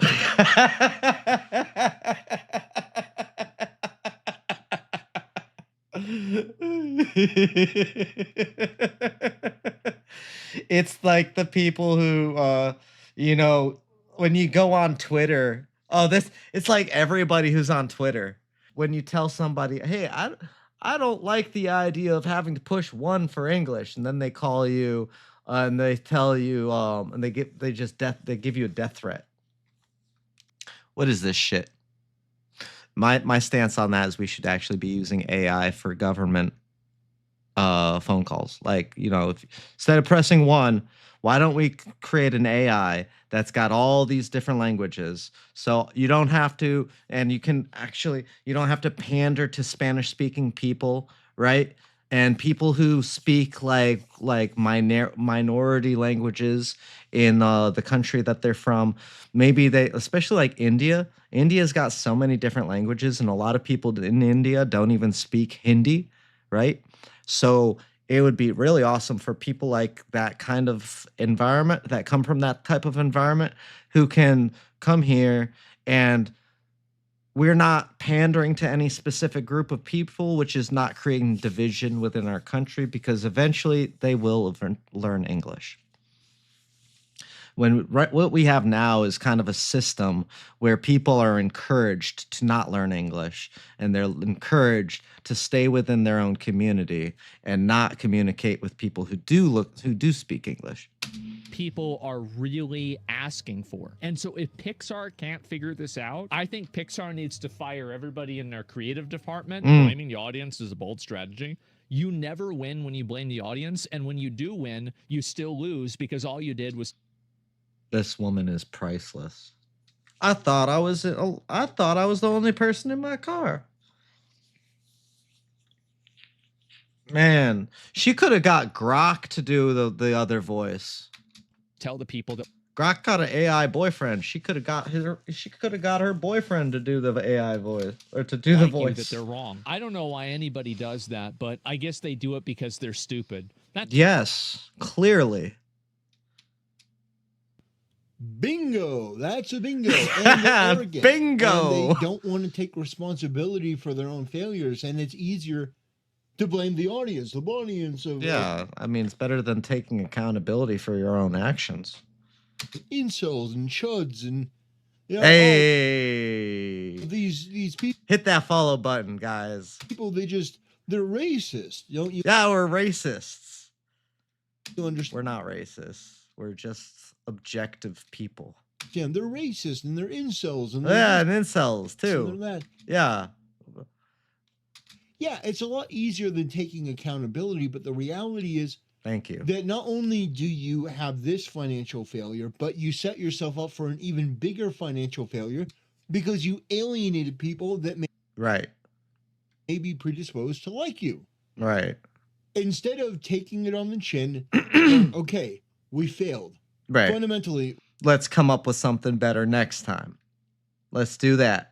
It's like the people who when you go on Twitter, it's like everybody who's on Twitter. When you tell somebody, hey, I don't like the idea of having to push 1 for English, and then they call you and they tell you and they give you a death threat. What is this shit? My stance on that is we should actually be using AI for government phone calls. Like, you know, if instead of pressing 1, why don't we create an AI that's got all these different languages? So you don't have to, and you don't have to pander to Spanish speaking people, right? And people who speak like minority languages in the country that they're from. Maybe they, especially like India. India's got so many different languages, and a lot of people in India don't even speak Hindi, right? So it would be really awesome for people like that kind of environment, that come from that type of environment, who can come here, and we're not pandering to any specific group of people, which is not creating division within our country, because eventually they will learn English. What we have now is kind of a system where people are encouraged to not learn English, and they're encouraged to stay within their own community and not communicate with people who do speak English. People are really asking for. And so if Pixar can't figure this out, I think Pixar needs to fire everybody in their creative department. Blaming the audience is a bold strategy. You never win when you blame the audience, and when you do win, you still lose, because all you did was... This woman is priceless. I thought I was the only person in my car. Man, she could have got Grok to do the other voice. Tell the people that Grok got an AI boyfriend. She could have got her boyfriend to do the AI voice, or to do the voice. that they're wrong. I don't know why anybody does that, but I guess they do it because they're stupid. Yes, clearly. Bingo! That's a bingo. And they're arrogant. Bingo! And they don't want to take responsibility for their own failures, and it's easier to blame the audience. The audience of I mean, it's better than taking accountability for your own actions. incels and chuds and hey, these people. Hit that follow button, guys. People, they're racist. Don't you? Yeah, we're racists. You understand? We're not racist. We're just objective people. Yeah, they're racist and they're incels and and incels too. And that. Yeah. Yeah, it's a lot easier than taking accountability, but the reality is, thank you, that not only do you have this financial failure, but you set yourself up for an even bigger financial failure, because you alienated people that may be predisposed to like you. Right. Instead of taking it on the chin, okay, we failed. Right. Fundamentally, let's come up with something better next time. Let's do that.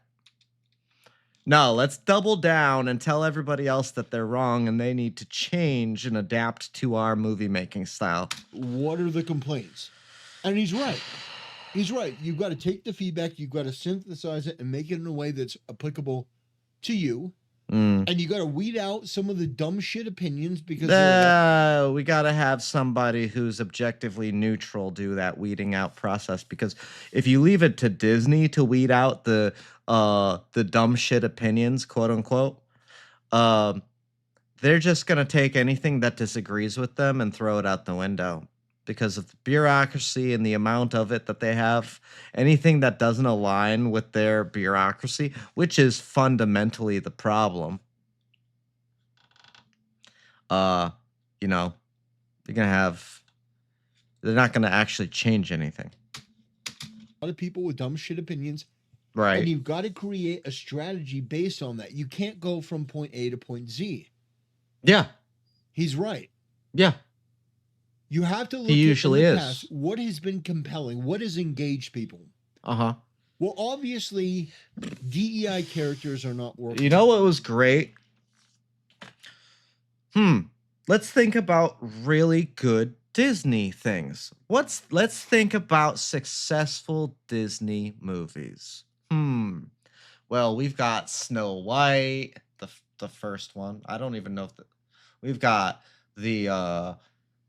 No, let's double down and tell everybody else that they're wrong and they need to change and adapt to our movie making style. What are the complaints? And he's right. He's right. You've got to take the feedback, you've got to synthesize it and make it in a way that's applicable to you. And you got to weed out some of the dumb shit opinions, because we got to have somebody who's objectively neutral do that weeding out process, because if you leave it to Disney to weed out the dumb shit opinions, quote unquote, they're just going to take anything that disagrees with them and throw it out the window, because of the bureaucracy and the amount of it that they have. Anything that doesn't align with their bureaucracy, which is fundamentally the problem, you know, they're not going to actually change anything. A lot of people with dumb shit opinions. Right. And you've got to create a strategy based on that. You can't go from point A to point Z. Yeah. He's right. Yeah. You have to look he usually at is. What has been compelling? What has engaged people? Uh-huh. Well, obviously, DEI characters are not working. You know what was great? Let's think about really good Disney things. Let's think about successful Disney movies. Well, we've got Snow White, the first one. I don't even know if we've got the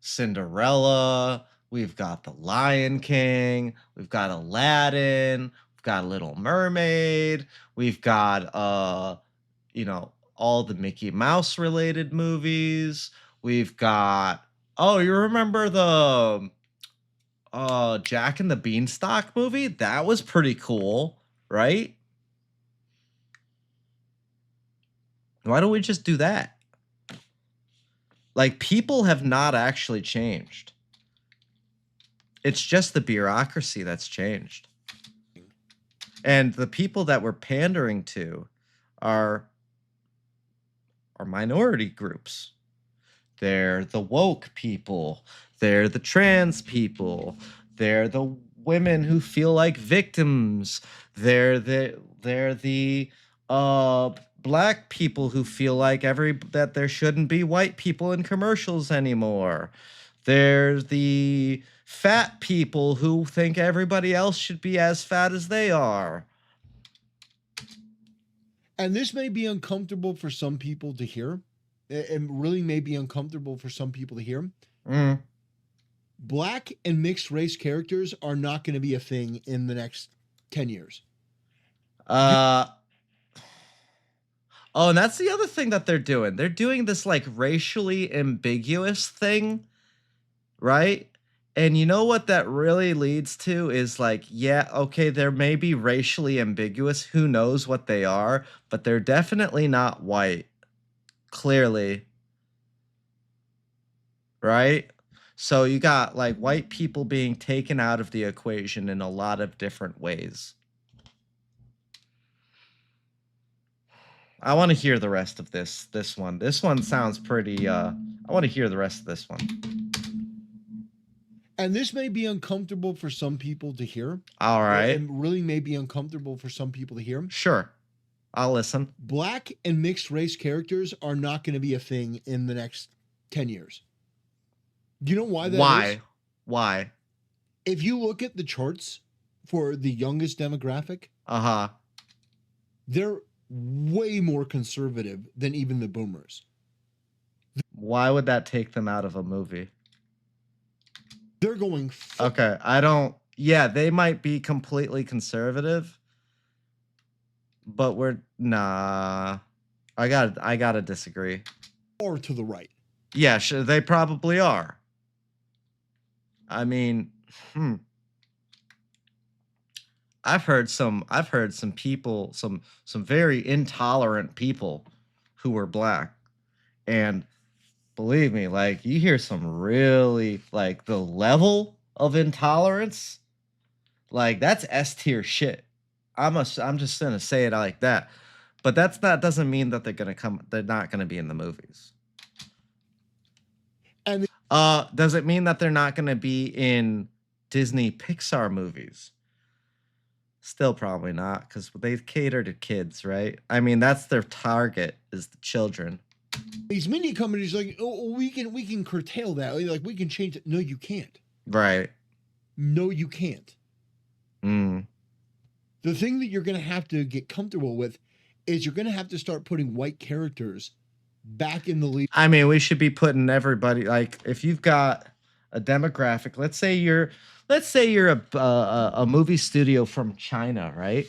Cinderella, we've got The Lion King, we've got Aladdin, we've got Little Mermaid, we've got all the Mickey Mouse related movies. We've got, you remember the Jack and the Beanstalk movie? That was pretty cool, right? Why don't we just do that? Like, people have not actually changed. It's just the bureaucracy that's changed. And the people that we're pandering to are minority groups. They're the woke people. They're the trans people. They're the women who feel like victims. They're the black people who feel like that there shouldn't be white people in commercials anymore. There's the fat people who think everybody else should be as fat as they are. And this may be uncomfortable for some people to hear. It really may be uncomfortable for some people to hear. Black and mixed race characters are not going to be a thing in the next 10 years. Oh, and that's the other thing that they're doing. They're doing this like racially ambiguous thing, right? And you know what that really leads to is like, yeah, okay, there may be racially ambiguous. Who knows what they are, but they're definitely not white. Clearly. Right? So you got like white people being taken out of the equation in a lot of different ways. I want to hear the rest of this one. This one sounds pretty I want to hear the rest of this one. And this may be uncomfortable for some people to hear. All right. It really may be uncomfortable for some people to hear. Sure. I'll listen. Black and mixed race characters are not going to be a thing in the next 10 years. Do you know why that is? Why? If you look at the charts for the youngest demographic, they're way more conservative than even the boomers. Why would that take them out of a movie? They're going... Okay, I don't... Yeah, they might be completely conservative, but we're... Nah. I gotta disagree. Or to the right. Yeah, sure, they probably are. I mean, I've heard some people, some very intolerant people who were black, and believe me, like, you hear some really, like, the level of intolerance, like, that's S tier shit. I'm just gonna say it like that, but doesn't mean that they're not gonna be in the movies. And does it mean that they're not gonna be in Disney Pixar movies? Still probably not, because they cater to kids, right? I mean, that's their target, is the children. These media companies are like, oh, we can curtail that. Like, we can change it. No, you can't. Right. No, you can't. The thing that you're going to have to get comfortable with is you're going to have to start putting white characters back in the lead. I mean, we should be putting everybody, like, if you've got a demographic, let's say you're a movie studio from China, right?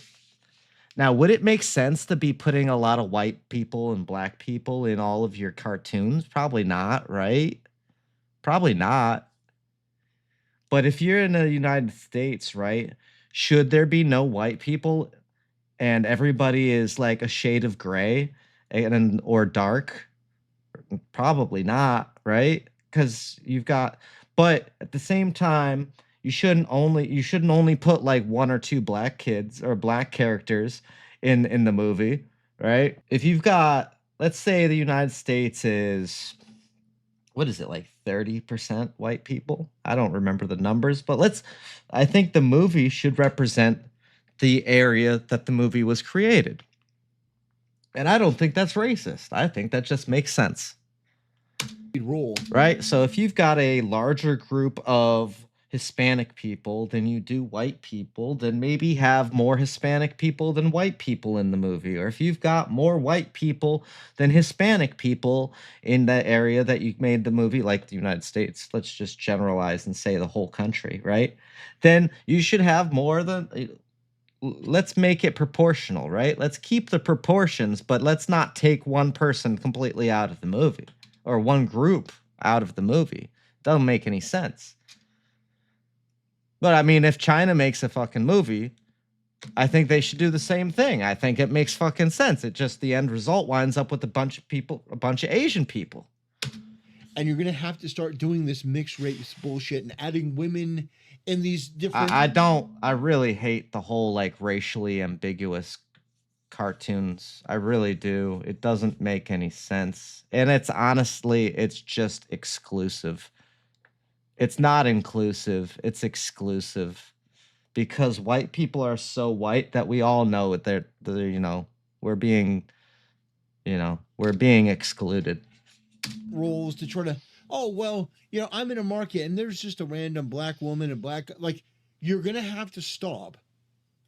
Now, would it make sense to be putting a lot of white people and black people in all of your cartoons? Probably not, right? Probably not. But if you're in the United States, right, should there be no white people and everybody is like a shade of gray or dark? Probably not, right? Because you've got, but at the same time, you shouldn't only put like one or two black kids or black characters in the movie, right? If you've got, let's say the United States is, what is it, like 30% white people? I don't remember the numbers, but I think the movie should represent the area that the movie was created. And I don't think that's racist. I think that just makes sense. Role. Right? So if you've got a larger group of Hispanic people than you do white people, then maybe have more Hispanic people than white people in the movie. Or if you've got more white people than Hispanic people in the area that you made the movie, like the United States, let's just generalize and say the whole country, right? Then you should have more than... Let's make it proportional, right? Let's keep the proportions, but let's not take one person completely out of the movie or one group out of the movie. Doesn't make any sense. But I mean, if China makes a fucking movie, I think they should do the same thing. I think it makes fucking sense. It just, the end result winds up with a bunch of people, a bunch of Asian people. and you're going to have to start doing this mixed race bullshit and adding women in these different. I really hate the whole like racially ambiguous cartoons. I really do. It doesn't make any sense. And it's honestly, it's just exclusive. It's not inclusive. It's exclusive. Because white people are so white that we all know that they're we're being excluded. Roles to try to, oh, well, I'm in a market and there's just a random black woman and black, like, you're going to have to stop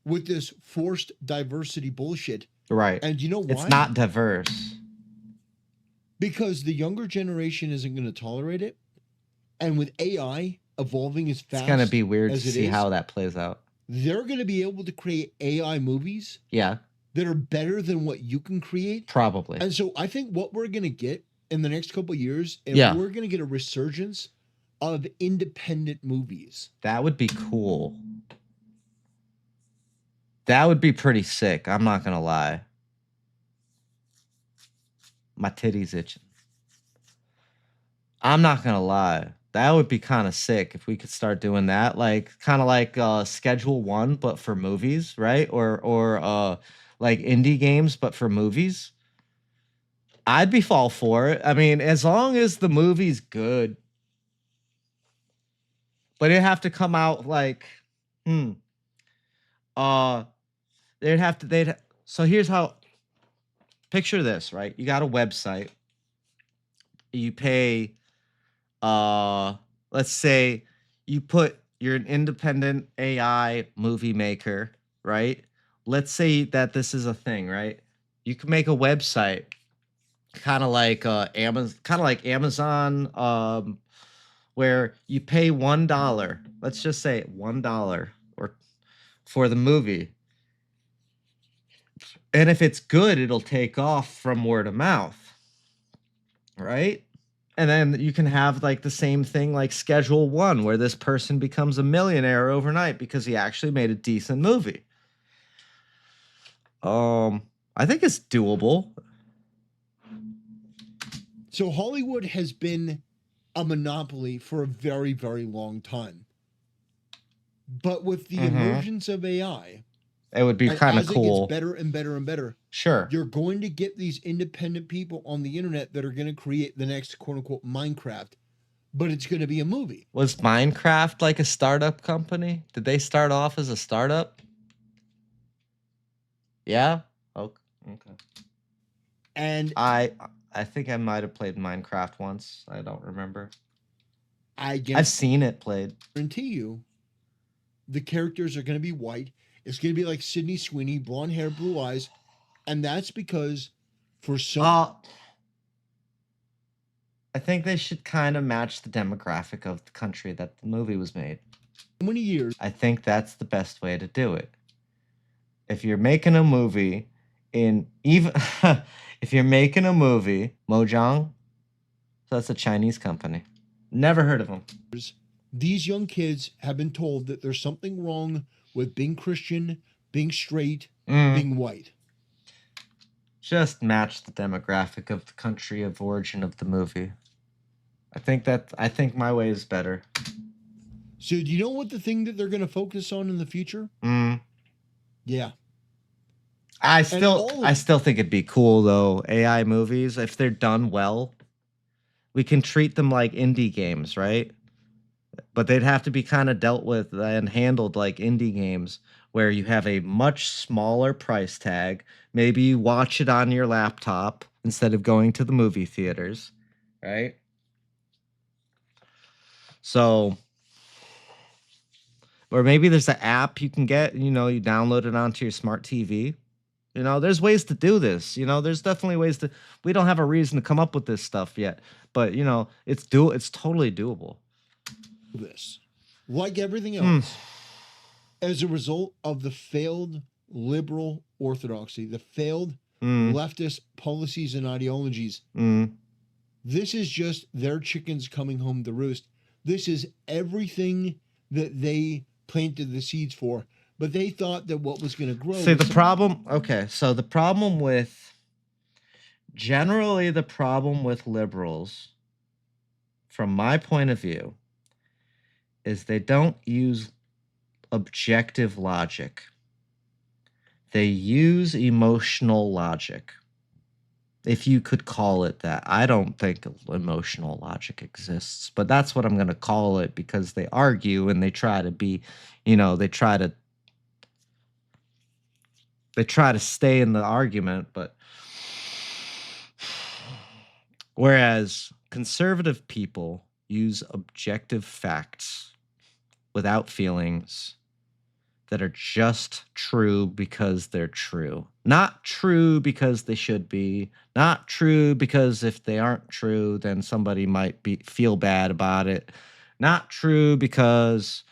with this forced diversity bullshit. Right. And you know why? It's not diverse. Because the younger generation isn't going to tolerate it. And with AI evolving as fast, it's going to be weird to as it see is, how that plays out. They're going to be able to create AI movies Yeah. that are better than what you can create. Probably. And so I think what we're going to get in the next couple of years, and we're going to get a resurgence of independent movies. That would be cool. That would be pretty sick. I'm not going to lie. My titty's itching. I'm not going to lie. That would be kind of sick if we could start doing that. Like, kind of like Schedule 1, but for movies, right? Or like indie games, but for movies. I'd be all for it. I mean, as long as the movie's good. But it'd have to come out like, so here's how, picture this, right? You got a website. You pay, let's say you're an independent AI movie maker, right? Let's say that this is a thing, right? You can make a website kind of like Amazon, where you pay $1. Let's just say $1 or for the movie. And if it's good, it'll take off from word of mouth. Right? And then you can have like the same thing like Schedule 1, where this person becomes a millionaire overnight because he actually made a decent movie. I think it's doable. So Hollywood has been a monopoly for a very, very long time. But with the emergence of AI, it would be kind of cool. As it gets better and better and better. Sure. You're going to get these independent people on the internet that are going to create the next quote unquote Minecraft, but it's going to be a movie. Was Minecraft like a startup company? Did they start off as a startup? Yeah. Okay. And I think I might have played Minecraft once. I don't remember. I've seen it played. Guarantee you, the characters are going to be white. It's going to be like Sydney Sweeney, blonde hair, blue eyes, and that's because for some. I think they should kind of match the demographic of the country that the movie was made. How many years? I think that's the best way to do it. If you're making a movie if you're making a movie, Mojang, so that's a Chinese company. Never heard of them. These young kids have been told that there's something wrong with being Christian, being straight, being white. Just match the demographic of the country of origin of the movie. I think my way is better. So do you know what the thing that they're going to focus on in the future? Yeah. I still think it'd be cool though. AI movies, if they're done well, we can treat them like indie games, right? But they'd have to be kind of dealt with and handled like indie games where you have a much smaller price tag. Maybe you watch it on your laptop instead of going to the movie theaters, right? So, or maybe there's an app you can get, you download it onto your smart TV. There's ways to do this. There's definitely ways to. We don't have a reason to come up with this stuff yet, but it's totally doable. This, like everything else, as a result of the failed liberal orthodoxy, the failed leftist policies and ideologies, this is just their chickens coming home to roost. This is everything that they planted the seeds for. But they thought that what was going to grow. See, the problem with liberals from my point of view, is they don't use objective logic. They use emotional logic, if you could call it that. I don't think emotional logic exists, but that's what I'm going to call it, because they argue and they try to be, they try to stay in the argument. But whereas conservative people use objective facts without feelings that are just true because they're true. Not true because they should be. Not true because if they aren't true, then somebody might feel bad about it. Not true because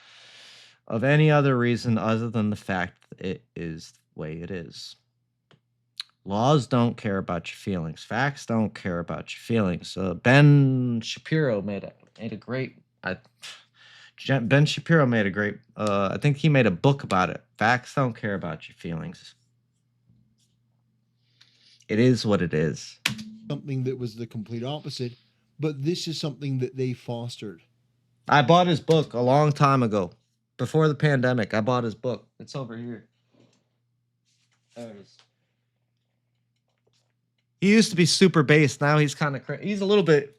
of any other reason other than the fact that it is the way it is. Laws don't care about your feelings. Facts don't care about your feelings. Ben Shapiro made a great... Ben Shapiro made a great, I think he made a book about it. Facts don't care about your feelings. It is what it is. Something that was the complete opposite, but this is something that they fostered. I bought his book a long time ago. Before the pandemic, I bought his book. It's over here. There it is. He used to be super based. Now he's kind of crazy. He's a little bit...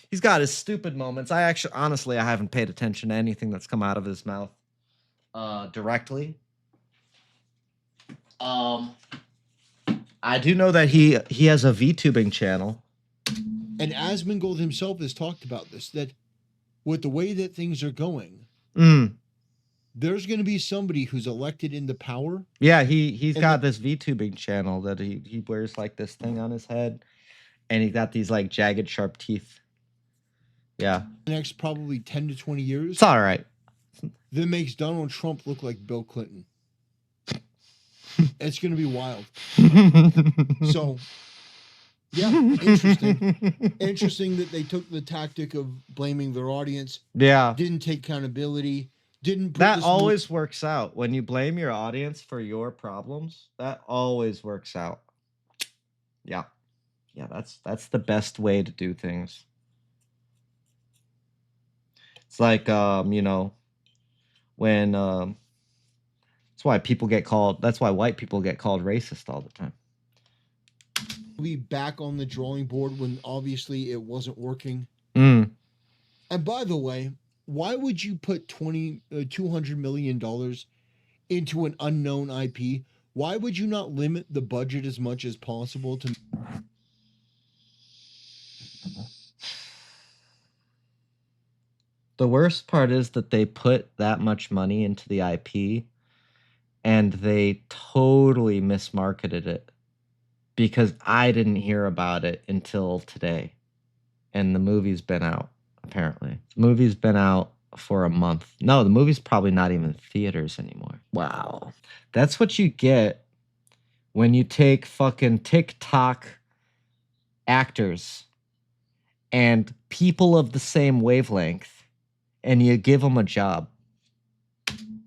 He's got his stupid moments. Honestly, I haven't paid attention to anything that's come out of his mouth directly. I do know that he has a VTubing channel. And Asmongold himself has talked about this, that with the way that things are going, there's going to be somebody who's elected into power. Yeah, he's got this VTubing channel that he wears like this thing on his head, and he's got these like jagged, sharp teeth. Yeah. The next probably 10 to 20 years. It's all right. That makes Donald Trump look like Bill Clinton. It's going to be wild. So, yeah, interesting. Interesting that they took the tactic of blaming their audience. Yeah. Didn't take accountability. Didn't. That always works out. When you blame your audience for your problems, that always works out. Yeah. Yeah, that's the best way to do things. It's like, when, that's why white people get called racist all the time. Be back on the drawing board when obviously it wasn't working. And by the way, why would you put $200 million into an unknown IP? Why would you not limit the budget as much as possible to... The worst part is that they put that much money into the IP and they totally mismarketed it, because I didn't hear about it until today. And the movie's been out, apparently. The movie's been out for a month. No, the movie's probably not even in theaters anymore. Wow. That's what you get when you take fucking TikTok actors and people of the same wavelength and you give them a job.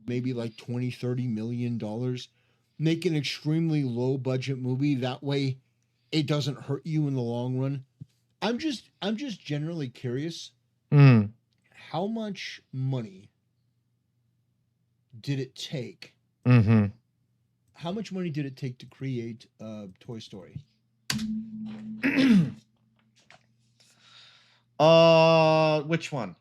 Maybe like $20-30 million. Make an extremely low budget movie. That way it doesn't hurt you in the long run. I'm just generally curious. How much money did it take? How much money did it take to create Toy Story? Which one?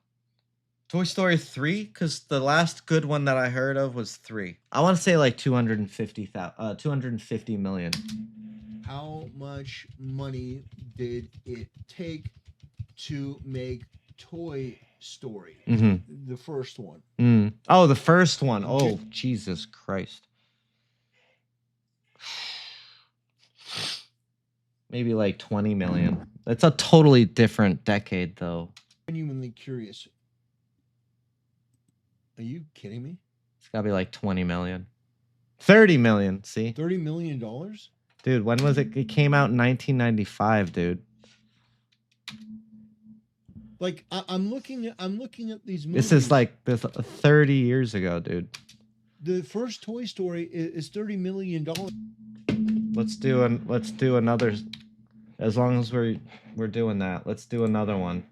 Toy Story 3? Because the last good one that I heard of was 3. I want to say like 250 million. How much money did it take to make Toy Story? The first one. Oh, the first one. Oh, Jesus Christ. Maybe like 20 million. That's a totally different decade, though. Genuinely curious. Are you kidding me? It's gotta be like 20 million. 30 million, see? $30 million? Dude, when was it? It came out in 1995, dude. Like, I'm looking at these movies. This is like 30 years ago, dude. The first Toy Story is $30 million. Let's do another. As long as we're doing that, let's do another one.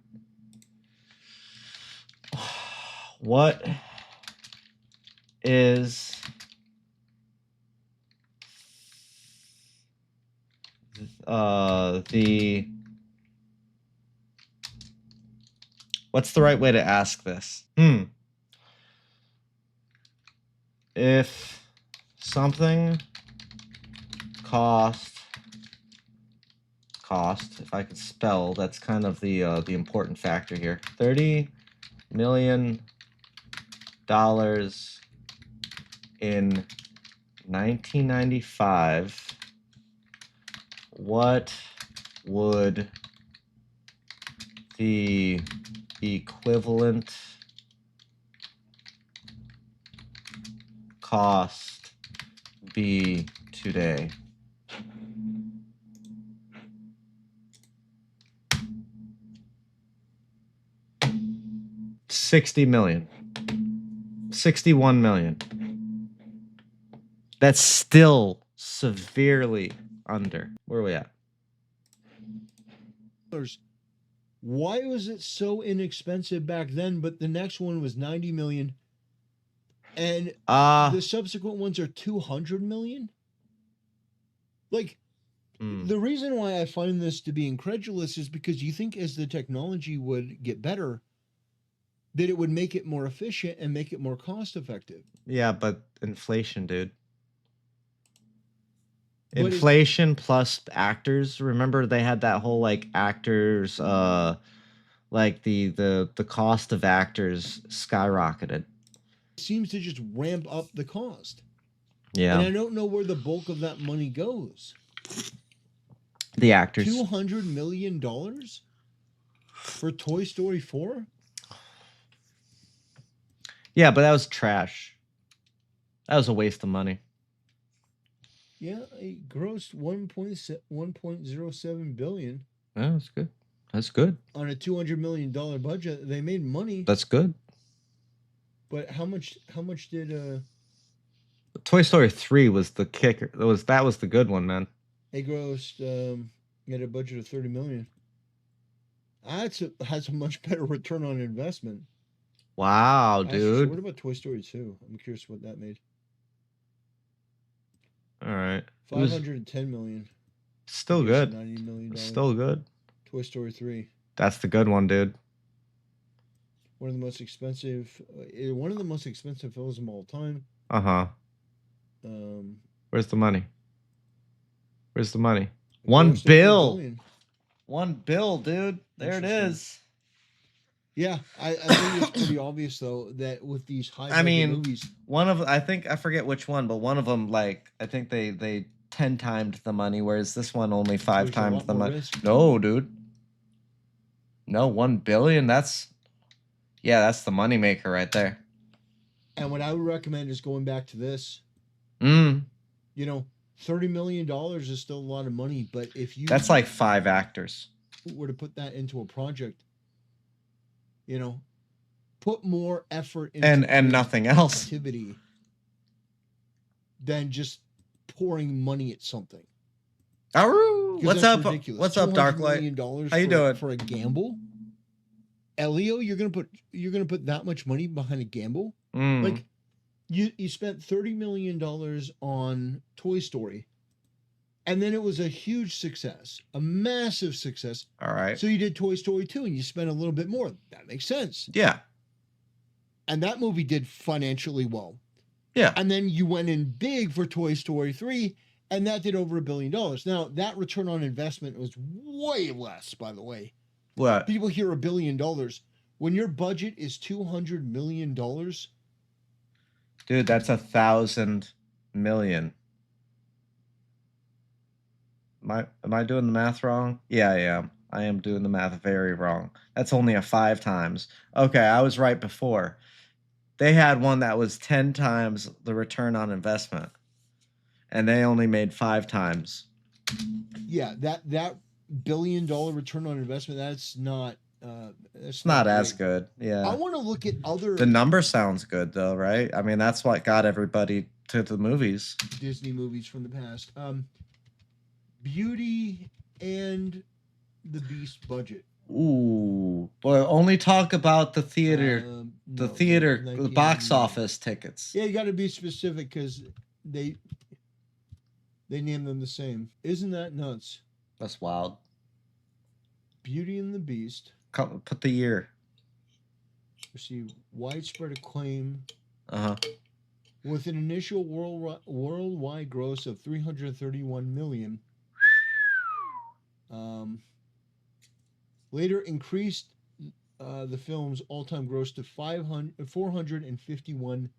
What is what's the right way to ask this? If something cost, if I could spell, that's kind of the important factor here. $30 million in 1995, what would the equivalent cost be today? $60 million. $61 million. That's still severely under. Where are we at? Why was it so inexpensive back then, but the next one was 90 million and the subsequent ones are 200 million? Like, the reason why I find this to be incredulous is because you think as the technology would get better, that it would make it more efficient and make it more cost effective. Yeah, but inflation, dude. Inflation plus actors. Remember they had that whole like actors like the cost of actors skyrocketed. It seems to just ramp up the cost. Yeah. And I don't know where the bulk of that money goes. The actors. $200 million for Toy Story 4? Yeah, but that was trash. That was a waste of money. Yeah, it grossed 1.07 billion. Yeah, that's good. That's good. On a $200 million budget, they made money. That's good. But how much did Toy Story 3 was the kicker. That was the good one, man. They grossed at a budget of 30 million. That's a much better return on investment. Wow, dude. What about Toy Story 2? I'm curious what that made. All right. 510 million. Still good. $90 million. Still good. Toy Story 3. That's the good one, dude. One of the most expensive films of all time. Uh-huh. Where's the money? Where's the money? $1 billion. $1 billion, dude. There it is. Yeah, I think it's pretty obvious though that with these high movies, I forget which one, but one of them, like, I think they 10 timed the money, whereas this one only 5 times the money. No, dude. No, $1 billion. That's the moneymaker right there. And what I would recommend is going back to this. You know, $30 million is still a lot of money, but if you that's like 5 actors were to put that into a project, you know, put more effort into and nothing else activity than just pouring money at something. What's up? What's up, Darklight? How you doing? For a gamble, Elio, you're gonna put that much money behind a gamble? Like, you spent $30 million on Toy Story, and then it was a huge success, a massive success. All right. So you did Toy Story 2, and you spent a little bit more. That makes sense. Yeah. And that movie did financially well. Yeah. And then you went in big for Toy Story 3, and that did over $1 billion. Now, that return on investment was way less, by the way. What? People hear $1 billion. When your budget is $200 million... Dude, that's 1,000 million. Am I doing the math wrong? Yeah, I am. I am doing the math very wrong. That's only a 5 times. Okay, I was right before. They had one that was 10 times the return on investment, and they only made 5 times. Yeah, that $1 billion return on investment, that's not... it's not as good. Yeah. I want to look at other... The number sounds good, though, right? I mean, that's what got everybody to the movies. Disney movies from the past. Beauty and the Beast budget. Ooh, but only talk about the theater, No, the box office tickets. Yeah, you got to be specific because they name them the same. Isn't that nuts? That's wild. Beauty and the Beast. Put the year. Received widespread acclaim. Uh-huh. With an initial worldwide gross of $331 million. Later increased the film's all-time gross to $451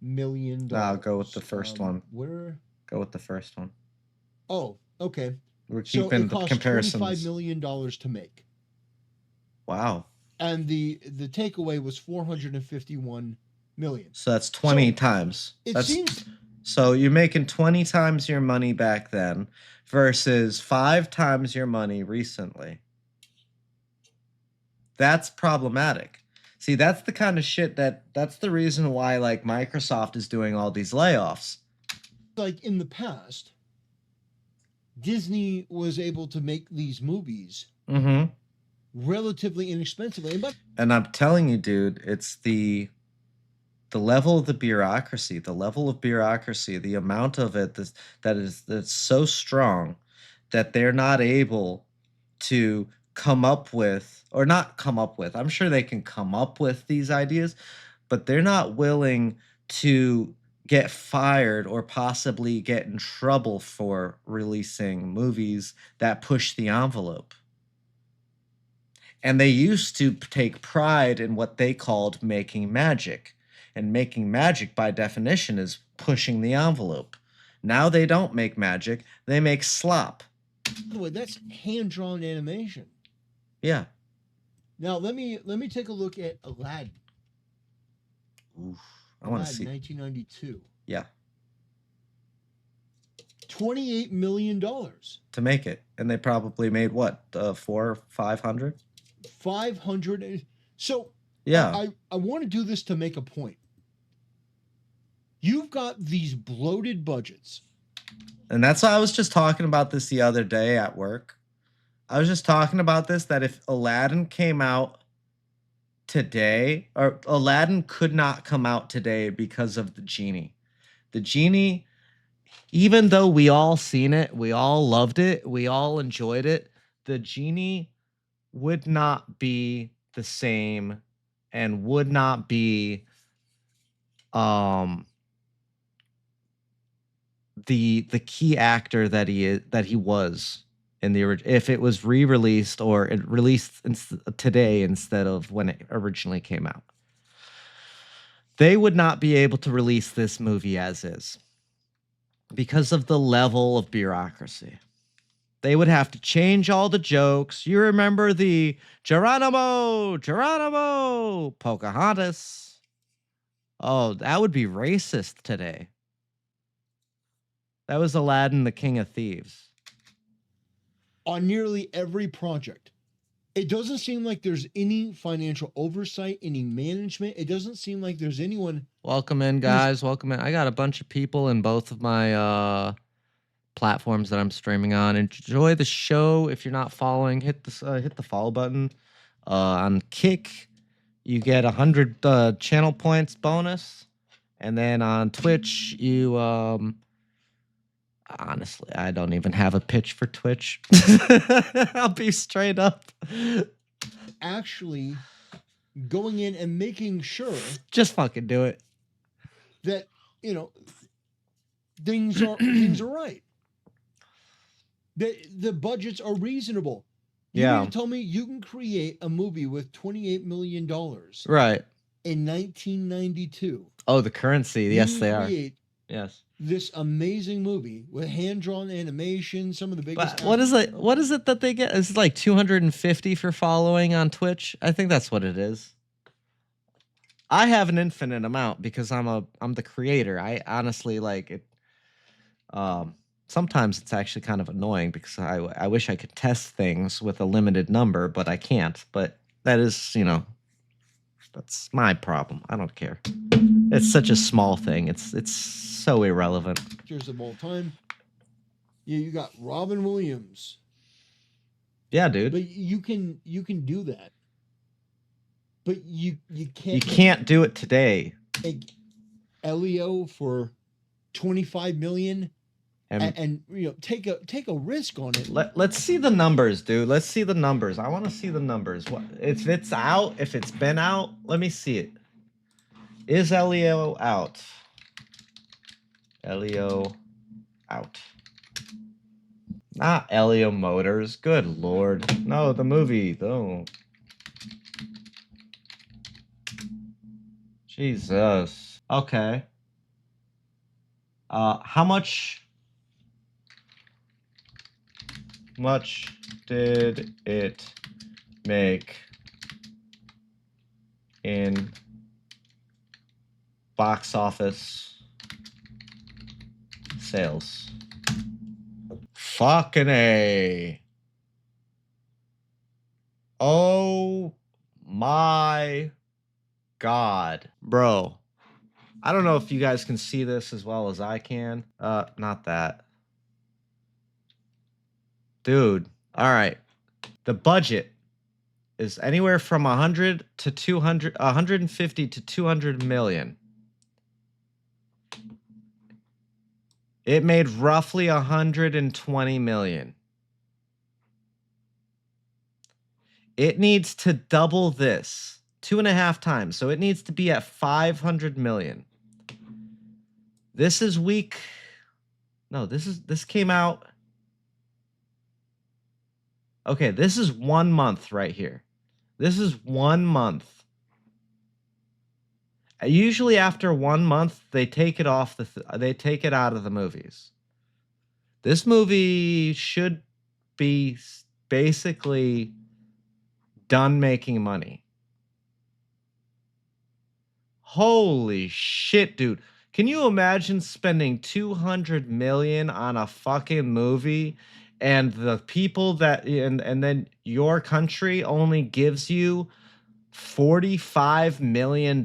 million. I'll go with the first one. Where? Go with the first one. Oh, okay. We're keeping the comparisons. $25 million to make. Wow. And the takeaway was $451 million. So that's 20 times. So you're making 20 times your money back then versus 5 times your money recently. That's problematic. See, that's the kind of shit that's the reason why like Microsoft is doing all these layoffs. Like in the past, Disney was able to make these movies relatively inexpensively. And I'm telling you, dude, it's the level of the bureaucracy, the amount of it that's so strong that they're not able to come up with, or not come up with. I'm sure they can come up with these ideas, but they're not willing to get fired or possibly get in trouble for releasing movies that push the envelope. And they used to take pride in what they called making magic. And making magic, by definition, is pushing the envelope. Now they don't make magic, they make slop. By the way, that's hand-drawn animation. Yeah. Now let me take a look at Aladdin. Oof, I want to see. 1992. Yeah. $28 million to make it, and they probably made what, 500. 500. So yeah, I want to do this to make a point. You've got these bloated budgets, and that's why I was just talking about this the other day at work. I was just talking about this, that if Aladdin came out today, or Aladdin could not come out today because of the genie. The genie, even though we all seen it, we all loved it, we all enjoyed it, the genie would not be the same and would not be the key actor that he was in the original, if it was re-released or it released today instead of when it originally came out. They would not be able to release this movie as is because of the level of bureaucracy. They would have to change all the jokes. You remember the Geronimo, Pocahontas. Oh, that would be racist today. That was Aladdin, the King of Thieves. On nearly every project. It doesn't seem like there's any financial oversight, any management. It doesn't seem like there's anyone. Welcome in, guys. Welcome in. I got a bunch of people in both of my platforms that I'm streaming on. Enjoy the show. If you're not following, hit the follow button. On Kick, you get 100 channel points bonus, and then on Twitch, you honestly, I don't even have a pitch for Twitch. I'll be straight up. Actually, going in and making sure, just fucking do it, that things are right. The budgets are reasonable. You mean to tell me you can create a movie with $28 million, right, in 1992? Oh, the currency. Yes, they are. Yes. This amazing movie with hand-drawn animation, some of the biggest. What is it? What is it that they get? Is it like 250 for following on Twitch? I think that's what it is. I have an infinite amount because I'm the creator. I honestly like it. Sometimes it's actually kind of annoying because I wish I could test things with a limited number, but I can't. But that is, that's my problem. I don't care. It's such a small thing. It's so irrelevant. Pictures of all time. Yeah, you got Robin Williams, Yeah, dude. But you can do that. But you can't. You can't do it today. Elio for 25 million and you know take a risk on it. Let's see the numbers, dude. Let's see the numbers. I want to see the numbers. What if it's out? If it's been out, let me see it. Is Elio out? Elio out. Not Elio Motors. Good lord. No, the movie. Oh. Jesus. Okay. How much did it make in box office sales? Fucking A. Oh my God. Bro. I don't know if you guys can see this as well as I can. Not that. Dude. All right. The budget is anywhere from 100 to 200, 150 to 200 million. It made roughly 120 million. It needs to double this 2.5 times. So it needs to be at 500 million. This is week. No, this came out. Okay, this is 1 month right here. This is 1 month. Usually after 1 month, they take it off they take it out of the movies. This movie should be basically done making money. Holy shit, dude. Can you imagine spending 200 million on a fucking movie and the people that and then your country only gives you $45 million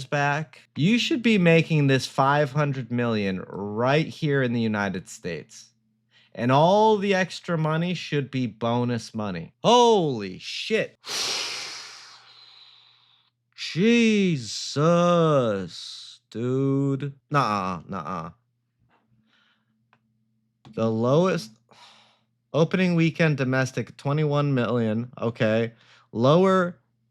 back? You should be making this 500 million right here in the United States. And all the extra money should be bonus money. Holy shit. Jesus, dude. Nuh-uh. The lowest opening weekend domestic, 21 million. Okay.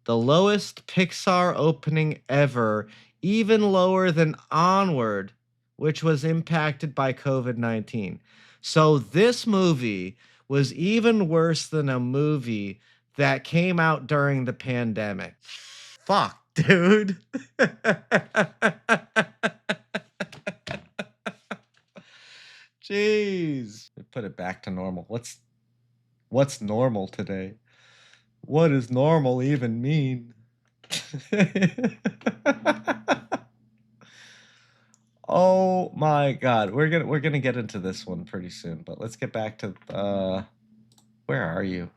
The lowest Pixar opening ever, even lower than Onward, which was impacted by COVID-19. So this movie was even worse than a movie that came out during the pandemic. Fuck, dude. Jeez. Put it back to normal. What's normal today? What does normal even mean? Oh my God. We're gonna get into this one pretty soon, but let's get back to where are you?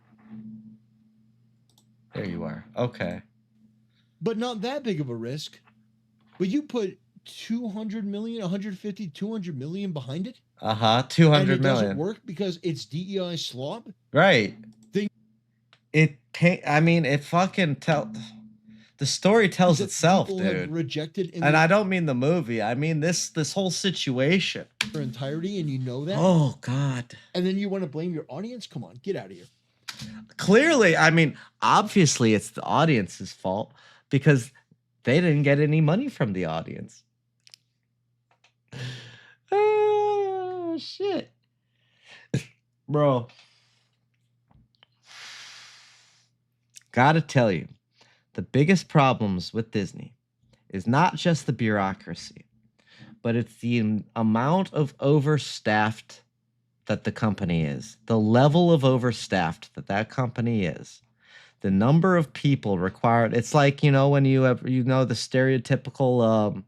There you are. Okay. But not that big of a risk. But you put 200 million, 150, 200 million behind it? 200 and it million. doesn't work because it's DEI slop? Right. It fucking the story tells itself, dude. Have rejected and I don't mean the movie. I mean this whole situation. For entirety, and you know that? Oh God. And then you want to blame your audience? Come on, get out of here. Clearly, I mean, obviously it's the audience's fault because they didn't get any money from the audience. Oh shit. Bro. Gotta tell you, the biggest problems with Disney is not just the bureaucracy, but it's the amount of overstaffed that the company is, the level of overstaffed that company is, the number of people required. It's like, when you have, the stereotypical,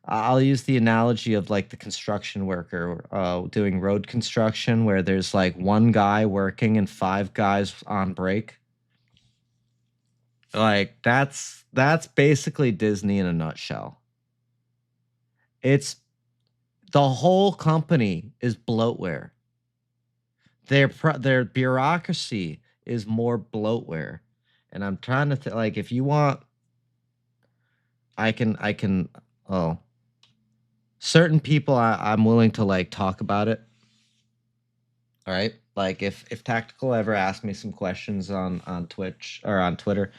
I'll use the analogy of like the construction worker doing road construction where there's like one guy working and 5 guys on break. Like that's basically Disney in a nutshell. It's the whole company is bloatware. their bureaucracy is more bloatware, and I'm trying to like, if you want, I can. Oh, certain people I'm willing to like talk about it. All right, like if Tactical ever asks me some questions on Twitch or on Twitter,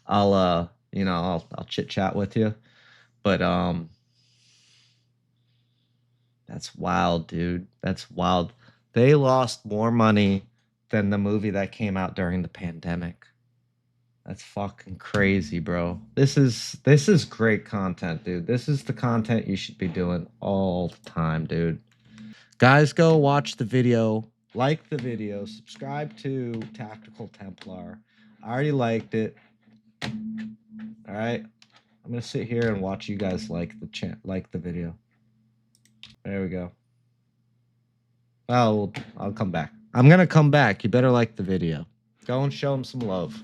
I'll I'll chit chat with you. But that's wild, dude. That's wild. They lost more money than the movie that came out during the pandemic. That's fucking crazy, bro. This is great content, dude. This is the content you should be doing all the time, dude. Guys, go watch the video, like the video, subscribe to Tactical Templar. I already liked it. All right. I'm gonna sit here and watch you guys like the video. There we go. Oh, I'll come back. I'm gonna come back. You better like the video. Go and show them some love.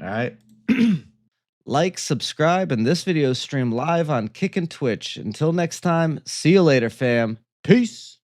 All right. Like, subscribe, and this video is streamed live on Kick and Twitch. Until next time, see you later, fam. Peace.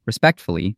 Respectfully,